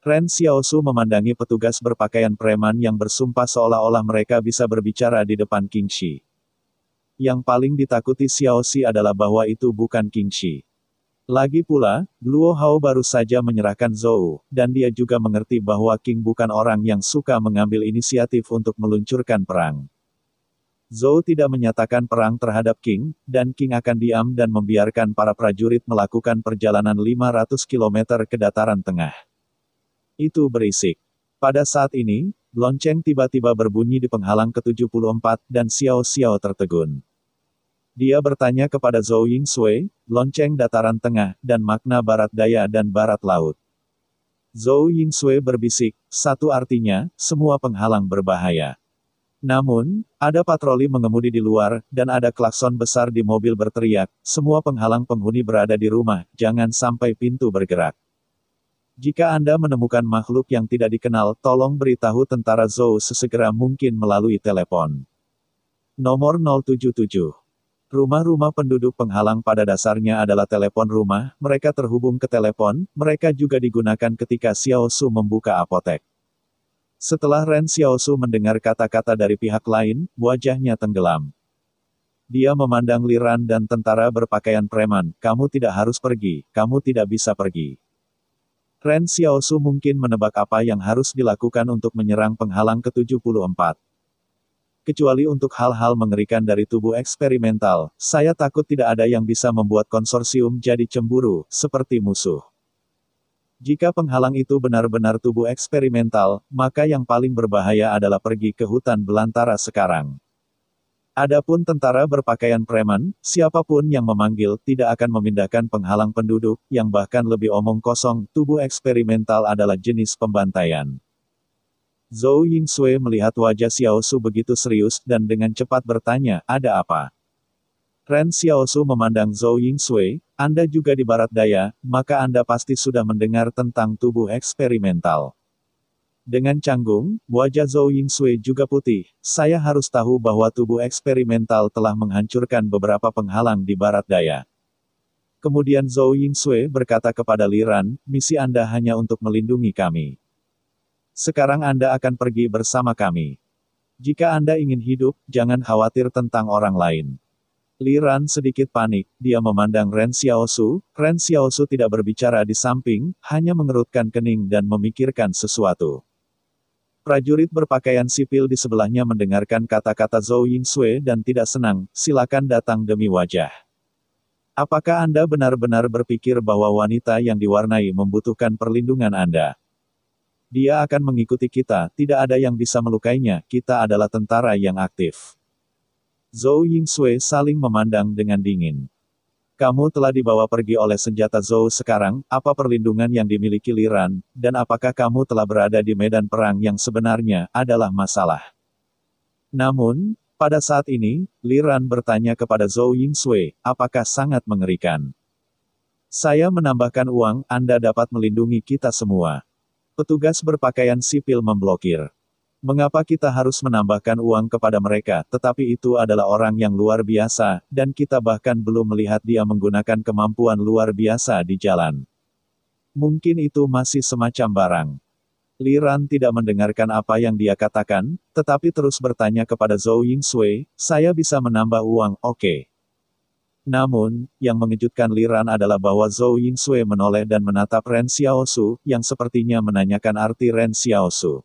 Ren Xiaosu memandangi petugas berpakaian preman yang bersumpah seolah-olah mereka bisa berbicara di depan King Shi. Yang paling ditakuti Xiaoxi adalah bahwa itu bukan King Shi. Lagi pula, Luo Hao baru saja menyerahkan Zhou, dan dia juga mengerti bahwa King bukan orang yang suka mengambil inisiatif untuk meluncurkan perang. Zhou tidak menyatakan perang terhadap King, dan King akan diam dan membiarkan para prajurit melakukan perjalanan 500 km ke dataran tengah. Itu berisik. Pada saat ini, lonceng tiba-tiba berbunyi di penghalang ke-74 dan Xiao Xiao tertegun. Dia bertanya kepada Zhou Yingsui, lonceng dataran tengah, dan makna barat daya dan barat laut. Zhou Yingsui berbisik, satu artinya, semua penghalang berbahaya. Namun, ada patroli mengemudi di luar, dan ada klakson besar di mobil berteriak, semua penghalang penghuni berada di rumah, jangan sampai pintu bergerak. Jika Anda menemukan makhluk yang tidak dikenal, tolong beritahu tentara Zhou sesegera mungkin melalui telepon. Nomor 077. Rumah-rumah penduduk penghalang pada dasarnya adalah telepon rumah, mereka terhubung ke telepon, mereka juga digunakan ketika Xiao Su membuka apotek. Setelah Ren Xiaosu mendengar kata-kata dari pihak lain, wajahnya tenggelam. Dia memandang Li Ran dan tentara berpakaian preman, kamu tidak harus pergi, kamu tidak bisa pergi. Ren Xiaosu mungkin menebak apa yang harus dilakukan untuk menyerang penghalang ke-74. Kecuali untuk hal-hal mengerikan dari tubuh eksperimental, saya takut tidak ada yang bisa membuat konsorsium jadi cemburu, seperti musuh. Jika penghalang itu benar-benar tubuh eksperimental, maka yang paling berbahaya adalah pergi ke hutan belantara sekarang. Adapun tentara berpakaian preman, siapapun yang memanggil tidak akan memindahkan penghalang penduduk, yang bahkan lebih omong kosong, tubuh eksperimental adalah jenis pembantaian. Zhou Yingsui melihat wajah Xiao Su begitu serius dan dengan cepat bertanya, ada apa? Ren Xiaosu memandang Zhou Yingsui, Anda juga di barat daya, maka Anda pasti sudah mendengar tentang tubuh eksperimental. Dengan canggung, wajah Zhou Yingsui juga putih, saya harus tahu bahwa tubuh eksperimental telah menghancurkan beberapa penghalang di barat daya. Kemudian Zhou Yingsui berkata kepada Li Ran, misi Anda hanya untuk melindungi kami. Sekarang Anda akan pergi bersama kami. Jika Anda ingin hidup, jangan khawatir tentang orang lain. Li Ran sedikit panik, dia memandang Ren Xiaosu tidak berbicara di samping, hanya mengerutkan kening dan memikirkan sesuatu. Prajurit berpakaian sipil di sebelahnya mendengarkan kata-kata Zhou Yingsui dan tidak senang, silakan datang demi wajah. Apakah Anda benar-benar berpikir bahwa wanita yang diwarnai membutuhkan perlindungan Anda? Dia akan mengikuti kita, tidak ada yang bisa melukainya, kita adalah tentara yang aktif. Zhou Yingsui saling memandang dengan dingin. Kamu telah dibawa pergi oleh senjata Zhou sekarang, apa perlindungan yang dimiliki Li Ran, dan apakah kamu telah berada di medan perang yang sebenarnya, adalah masalah. Namun, pada saat ini, Li Ran bertanya kepada Zhou Yingsui, apakah sangat mengerikan? Saya menambahkan uang, Anda dapat melindungi kita semua. Petugas berpakaian sipil memblokir. Mengapa kita harus menambahkan uang kepada mereka, tetapi itu adalah orang yang luar biasa, dan kita bahkan belum melihat dia menggunakan kemampuan luar biasa di jalan. Mungkin itu masih semacam barang. Li Ran tidak mendengarkan apa yang dia katakan, tetapi terus bertanya kepada Zhou Yingsui, saya bisa menambah uang, oke. Namun, yang mengejutkan Li Ran adalah bahwa Zhou Yingsui menoleh dan menatap Ren Xiaosu, yang sepertinya menanyakan arti Ren Xiaosu.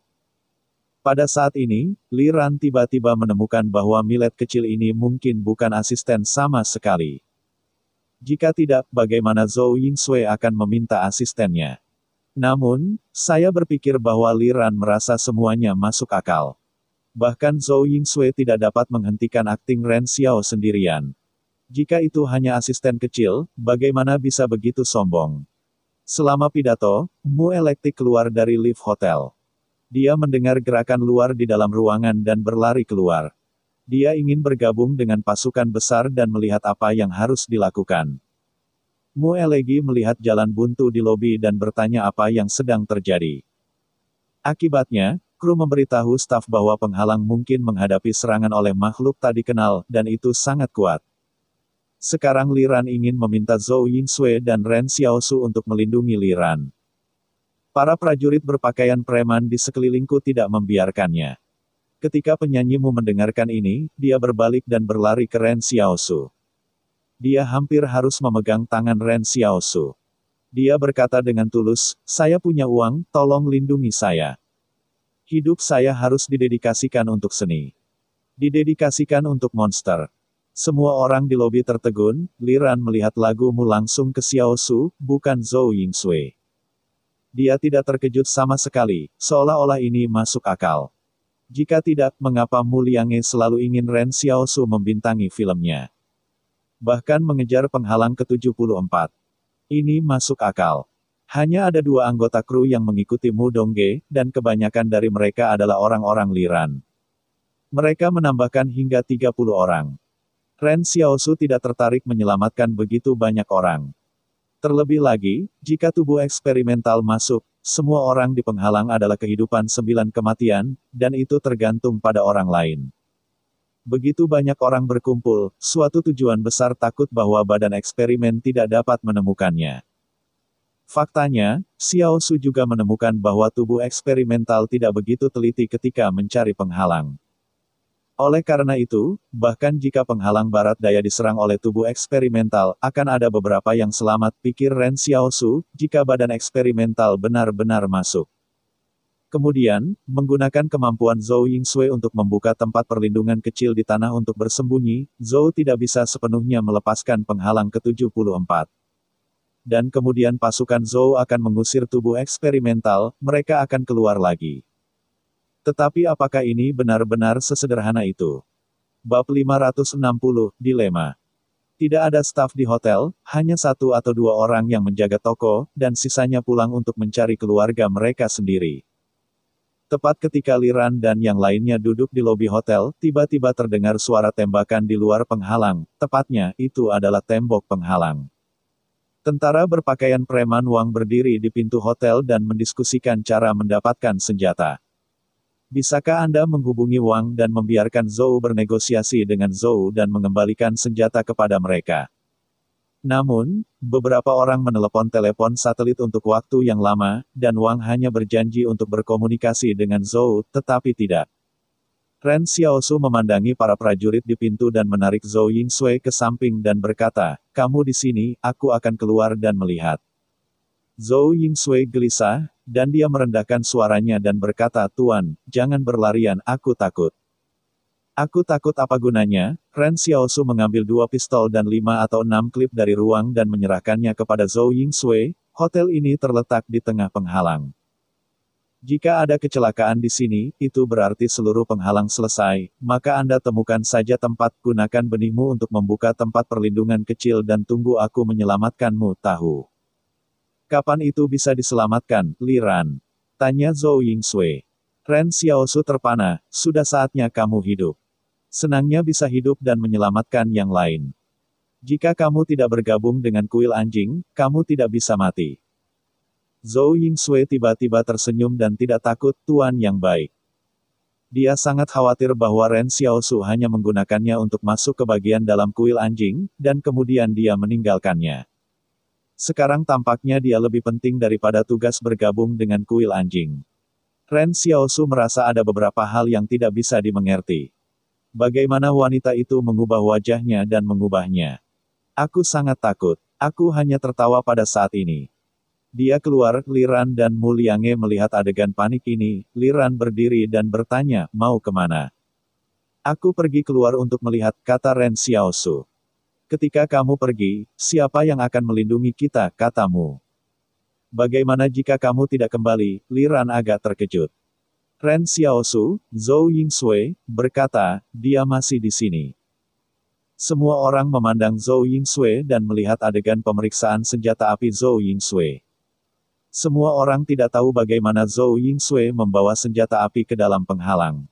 Pada saat ini, Li Ran tiba-tiba menemukan bahwa millet kecil ini mungkin bukan asisten sama sekali. Jika tidak, bagaimana Zhou Yingsui akan meminta asistennya? Namun, saya berpikir bahwa Li Ran merasa semuanya masuk akal. Bahkan Zhou Yingsui tidak dapat menghentikan akting Ren Xiao sendirian. Jika itu hanya asisten kecil, bagaimana bisa begitu sombong? Selama pidato, Mu Elektik keluar dari lift hotel. Dia mendengar gerakan luar di dalam ruangan dan berlari keluar. Dia ingin bergabung dengan pasukan besar dan melihat apa yang harus dilakukan. Mu Elegi melihat jalan buntu di lobi dan bertanya apa yang sedang terjadi. Akibatnya, kru memberitahu staf bahwa penghalang mungkin menghadapi serangan oleh makhluk tak dikenal, dan itu sangat kuat. Sekarang Li Ran ingin meminta Zhou Yingsui dan Ren Xiaosu untuk melindungi Li Ran. Para prajurit berpakaian preman di sekelilingku tidak membiarkannya. Ketika penyanyimu mendengarkan ini, dia berbalik dan berlari ke Ren Xiaosu. Dia hampir harus memegang tangan Ren Xiaosu. Dia berkata dengan tulus, saya punya uang, tolong lindungi saya. Hidup saya harus didedikasikan untuk seni. Didedikasikan untuk monster. Semua orang di lobi tertegun, Li Ran melihat lagumu langsung ke Xiaosu, bukan Zhou Yingsui. Dia tidak terkejut sama sekali, seolah-olah ini masuk akal. Jika tidak, mengapa Mu Liangge selalu ingin Ren Xiaosu membintangi filmnya? Bahkan mengejar penghalang ke-74. Ini masuk akal. Hanya ada 2 anggota kru yang mengikuti Mu Dongge, dan kebanyakan dari mereka adalah orang-orang Liran. Mereka menambahkan hingga 30 orang. Ren Xiaosu tidak tertarik menyelamatkan begitu banyak orang. Terlebih lagi, jika tubuh eksperimental masuk, semua orang di penghalang adalah kehidupan 9 kematian, dan itu tergantung pada orang lain. Begitu banyak orang berkumpul, suatu tujuan besar takut bahwa badan eksperimen tidak dapat menemukannya. Faktanya, Xiao Su juga menemukan bahwa tubuh eksperimental tidak begitu teliti ketika mencari penghalang. Oleh karena itu, bahkan jika penghalang barat daya diserang oleh tubuh eksperimental, akan ada beberapa yang selamat, pikir Ren Xiaosu, jika badan eksperimental benar-benar masuk. Kemudian, menggunakan kemampuan Zhou Yingsui untuk membuka tempat perlindungan kecil di tanah untuk bersembunyi, Zhou tidak bisa sepenuhnya melepaskan penghalang ke-74. Dan kemudian pasukan Zhou akan mengusir tubuh eksperimental, mereka akan keluar lagi. Tetapi apakah ini benar-benar sesederhana itu? Bab 560, Dilema. Tidak ada staf di hotel, hanya 1 atau 2 orang yang menjaga toko, dan sisanya pulang untuk mencari keluarga mereka sendiri. Tepat ketika Liran dan yang lainnya duduk di lobi hotel, tiba-tiba terdengar suara tembakan di luar penghalang, tepatnya, itu adalah tembok penghalang. Tentara berpakaian preman Wang berdiri di pintu hotel dan mendiskusikan cara mendapatkan senjata. Bisakah Anda menghubungi Wang dan membiarkan Zhou bernegosiasi dengan Zhou dan mengembalikan senjata kepada mereka? Namun, beberapa orang menelepon telepon satelit untuk waktu yang lama, dan Wang hanya berjanji untuk berkomunikasi dengan Zhou, tetapi tidak. Ren Xiaosu memandangi para prajurit di pintu dan menarik Zhou Yingsui ke samping dan berkata, "Kamu di sini, aku akan keluar dan melihat." Zhou Yingsui gelisah, dan dia merendahkan suaranya dan berkata, "Tuan, jangan berlarian, aku takut." "Aku takut apa gunanya?" Ren Xiaosu mengambil 2 pistol dan 5 atau 6 klip dari ruang dan menyerahkannya kepada Zhou Yingsui. Hotel ini terletak di tengah penghalang. Jika ada kecelakaan di sini, itu berarti seluruh penghalang selesai, maka Anda temukan saja tempat, gunakan benihmu untuk membuka tempat perlindungan kecil dan tunggu aku menyelamatkanmu, tahu? Kapan itu bisa diselamatkan, Liran? Tanya Zhou Yingsui. Ren Xiaosu terpana, sudah saatnya kamu hidup. Senangnya bisa hidup dan menyelamatkan yang lain. Jika kamu tidak bergabung dengan kuil anjing, kamu tidak bisa mati. Zhou Yingsui tiba-tiba tersenyum dan tidak takut, Tuan yang baik. Dia sangat khawatir bahwa Ren Xiaosu hanya menggunakannya untuk masuk ke bagian dalam kuil anjing, dan kemudian dia meninggalkannya. Sekarang tampaknya dia lebih penting daripada tugas bergabung dengan kuil anjing. Ren Xiaosu merasa ada beberapa hal yang tidak bisa dimengerti. Bagaimana wanita itu mengubah wajahnya dan mengubahnya? Aku sangat takut. Aku hanya tertawa pada saat ini. Dia keluar, Liran dan Mu Liangge melihat adegan panik ini. Liran berdiri dan bertanya, "Mau kemana?" "Aku pergi keluar untuk melihat," kata Ren Xiaosu. "Ketika kamu pergi, siapa yang akan melindungi kita?" katamu. "Bagaimana jika kamu tidak kembali?" Liran agak terkejut. Ren Xiaosu, Zhou Yingsui, berkata, "Dia masih di sini." Semua orang memandang Zhou Yingsui dan melihat adegan pemeriksaan senjata api Zhou Yingsui. Semua orang tidak tahu bagaimana Zhou Yingsui membawa senjata api ke dalam penghalang.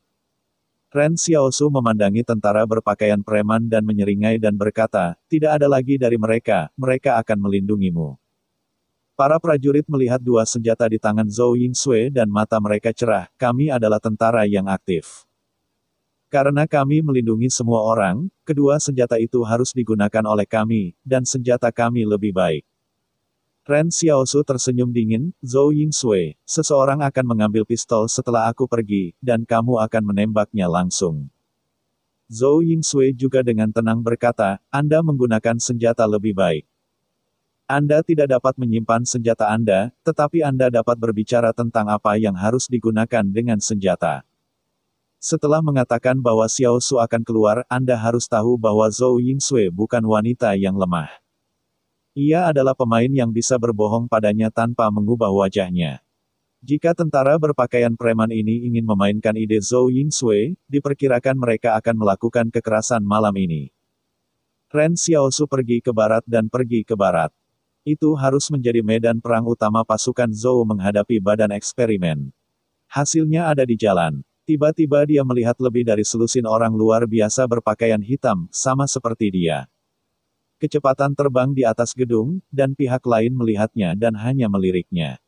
Ren Xiaosu memandangi tentara berpakaian preman dan menyeringai dan berkata, "Tidak ada lagi dari mereka, mereka akan melindungimu." Para prajurit melihat 2 senjata di tangan Zhou Yingsui dan mata mereka cerah, "Kami adalah tentara yang aktif. Karena kami melindungi semua orang, kedua senjata itu harus digunakan oleh kami, dan senjata kami lebih baik." Ren Xiaosu tersenyum dingin, "Zhou Yingsui, seseorang akan mengambil pistol setelah aku pergi, dan kamu akan menembaknya langsung." Zhou Yingsui juga dengan tenang berkata, "Anda menggunakan senjata lebih baik. Anda tidak dapat menyimpan senjata Anda, tetapi Anda dapat berbicara tentang apa yang harus digunakan dengan senjata." Setelah mengatakan bahwa Xiaosu akan keluar, Anda harus tahu bahwa Zhou Yingsui bukan wanita yang lemah. Ia adalah pemain yang bisa berbohong padanya tanpa mengubah wajahnya. Jika tentara berpakaian preman ini ingin memainkan ide Zhou Yingsui, diperkirakan mereka akan melakukan kekerasan malam ini. Ren Xiaosu pergi ke barat dan pergi ke barat. Itu harus menjadi medan perang utama pasukan Zhou menghadapi badan eksperimen. Hasilnya ada di jalan. Tiba-tiba dia melihat lebih dari selusin orang luar biasa berpakaian hitam, sama seperti dia. Kecepatan terbang di atas gedung, dan pihak lain melihatnya dan hanya meliriknya.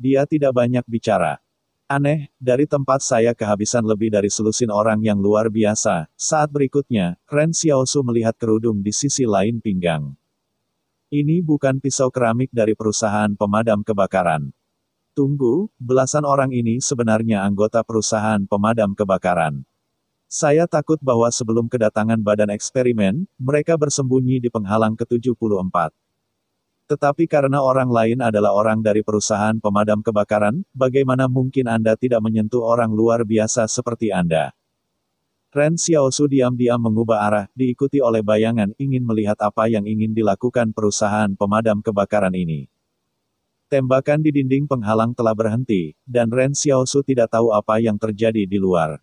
Dia tidak banyak bicara. Aneh, dari tempat saya kehabisan lebih dari selusin orang yang luar biasa. Saat berikutnya, Ren Xiaosu melihat kerudung di sisi lain pinggang. Ini bukan pisau keramik dari perusahaan pemadam kebakaran. Tunggu, belasan orang ini sebenarnya anggota perusahaan pemadam kebakaran. Saya takut bahwa sebelum kedatangan badan eksperimen, mereka bersembunyi di penghalang ke-74. Tetapi karena orang lain adalah orang dari perusahaan pemadam kebakaran, bagaimana mungkin Anda tidak menyentuh orang luar biasa seperti Anda? Ren Xiaosu diam-diam mengubah arah, diikuti oleh bayangan ingin melihat apa yang ingin dilakukan perusahaan pemadam kebakaran ini. Tembakan di dinding penghalang telah berhenti, dan Ren Xiaosu tidak tahu apa yang terjadi di luar.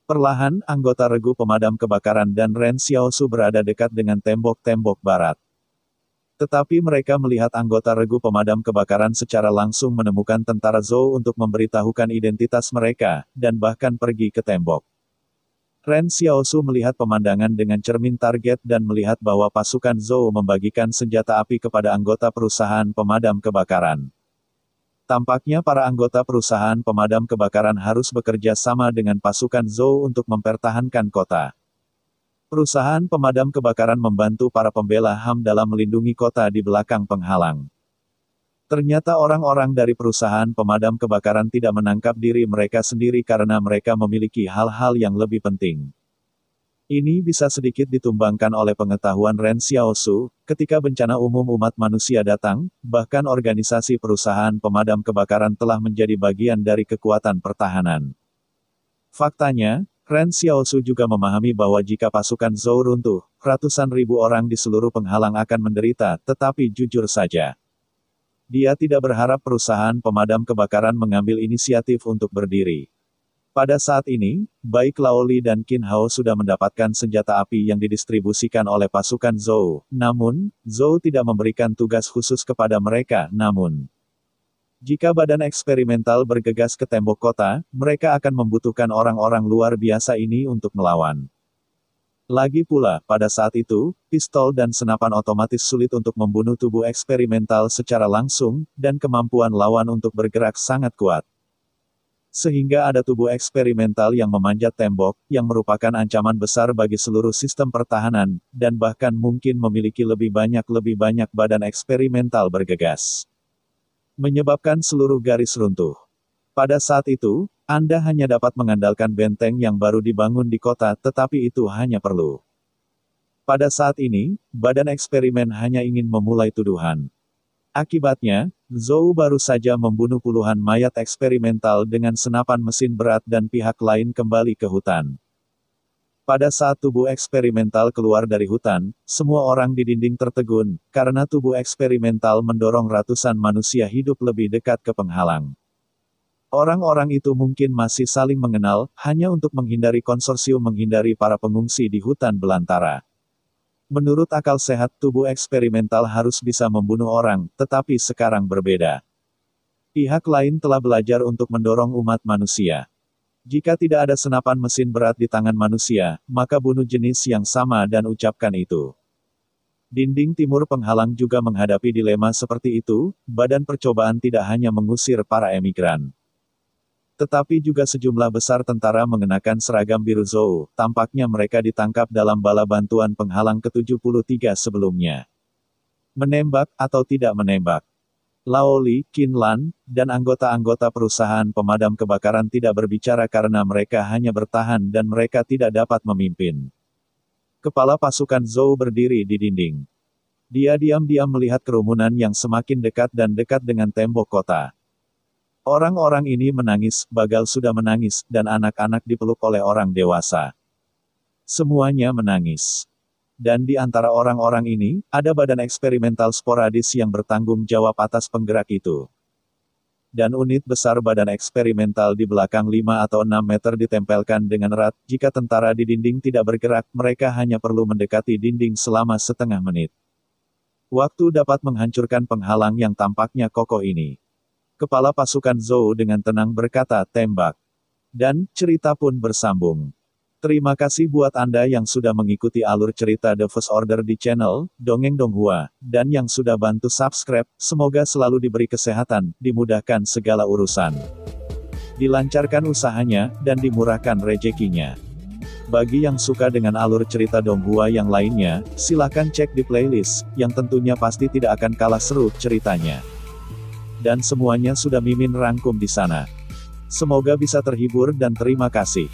Perlahan, anggota regu pemadam kebakaran dan Ren Xiaosu berada dekat dengan tembok-tembok barat. Tetapi mereka melihat anggota regu pemadam kebakaran secara langsung menemukan tentara Zhou untuk memberitahukan identitas mereka, dan bahkan pergi ke tembok. Ren Xiaosu melihat pemandangan dengan cermin target dan melihat bahwa pasukan Zhou membagikan senjata api kepada anggota perusahaan pemadam kebakaran. Tampaknya para anggota perusahaan pemadam kebakaran harus bekerja sama dengan pasukan Zhou untuk mempertahankan kota. Perusahaan pemadam kebakaran membantu para pembela HAM dalam melindungi kota di belakang penghalang. Ternyata orang-orang dari perusahaan pemadam kebakaran tidak menangkap diri mereka sendiri karena mereka memiliki hal-hal yang lebih penting. Ini bisa sedikit ditumbangkan oleh pengetahuan Ren Xiaosu, ketika bencana umum umat manusia datang, bahkan organisasi perusahaan pemadam kebakaran telah menjadi bagian dari kekuatan pertahanan. Faktanya, Ren Xiaosu juga memahami bahwa jika pasukan Zhou runtuh, ratusan ribu orang di seluruh penghalang akan menderita, tetapi jujur saja. Dia tidak berharap perusahaan pemadam kebakaran mengambil inisiatif untuk berdiri. Pada saat ini, baik Lao Li dan Qin Hao sudah mendapatkan senjata api yang didistribusikan oleh pasukan Zhou, namun, Zhou tidak memberikan tugas khusus kepada mereka, namun jika badan eksperimental bergegas ke tembok kota, mereka akan membutuhkan orang-orang luar biasa ini untuk melawan. Lagi pula, pada saat itu, pistol dan senapan otomatis sulit untuk membunuh tubuh eksperimental secara langsung, dan kemampuan lawan untuk bergerak sangat kuat. Sehingga ada tubuh eksperimental yang memanjat tembok, yang merupakan ancaman besar bagi seluruh sistem pertahanan, dan bahkan mungkin memiliki lebih banyak badan eksperimental bergegas. Menyebabkan seluruh garis runtuh. Pada saat itu, Anda hanya dapat mengandalkan benteng yang baru dibangun di kota, tetapi itu hanya perlu. Pada saat ini, badan eksperimen hanya ingin memulai tuduhan. Akibatnya, Zhou baru saja membunuh puluhan mayat eksperimental dengan senapan mesin berat dan pihak lain kembali ke hutan. Pada saat tubuh eksperimental keluar dari hutan, semua orang di dinding tertegun, karena tubuh eksperimental mendorong ratusan manusia hidup lebih dekat ke penghalang. Orang-orang itu mungkin masih saling mengenal, hanya untuk menghindari konsorsium menghindari para pengungsi di hutan belantara. Menurut akal sehat tubuh eksperimental harus bisa membunuh orang, tetapi sekarang berbeda. Pihak lain telah belajar untuk mendorong umat manusia. Jika tidak ada senapan mesin berat di tangan manusia, maka bunuh jenis yang sama dan ucapkan itu. Dinding timur penghalang juga menghadapi dilema seperti itu, badan percobaan tidak hanya mengusir para emigran. Tetapi juga sejumlah besar tentara mengenakan seragam biru Zhou, tampaknya mereka ditangkap dalam bala bantuan penghalang ke-73 sebelumnya. Menembak atau tidak menembak. Lao Li, Qin Lan, dan anggota-anggota perusahaan pemadam kebakaran tidak berbicara karena mereka hanya bertahan dan mereka tidak dapat memimpin. Kepala pasukan Zhou berdiri di dinding. Dia diam-diam melihat kerumunan yang semakin dekat dan dekat dengan tembok kota. Orang-orang ini menangis, Bagal sudah menangis, dan anak-anak dipeluk oleh orang dewasa. Semuanya menangis. Dan di antara orang-orang ini, ada badan eksperimental sporadis yang bertanggung jawab atas penggerak itu. Dan unit besar badan eksperimental di belakang 5 atau 6 meter ditempelkan dengan erat. Jika tentara di dinding tidak bergerak, mereka hanya perlu mendekati dinding selama setengah menit. Waktu dapat menghancurkan penghalang yang tampaknya kokoh ini. Kepala pasukan Zhou dengan tenang berkata, tembak. Dan, cerita pun bersambung. Terima kasih buat Anda yang sudah mengikuti alur cerita The First Order di channel Dongeng Donghua, dan yang sudah bantu subscribe. Semoga selalu diberi kesehatan, dimudahkan segala urusan, dilancarkan usahanya, dan dimurahkan rezekinya. Bagi yang suka dengan alur cerita Donghua yang lainnya, silahkan cek di playlist, yang tentunya pasti tidak akan kalah seru ceritanya. Dan semuanya sudah Mimin rangkum di sana. Semoga bisa terhibur dan terima kasih.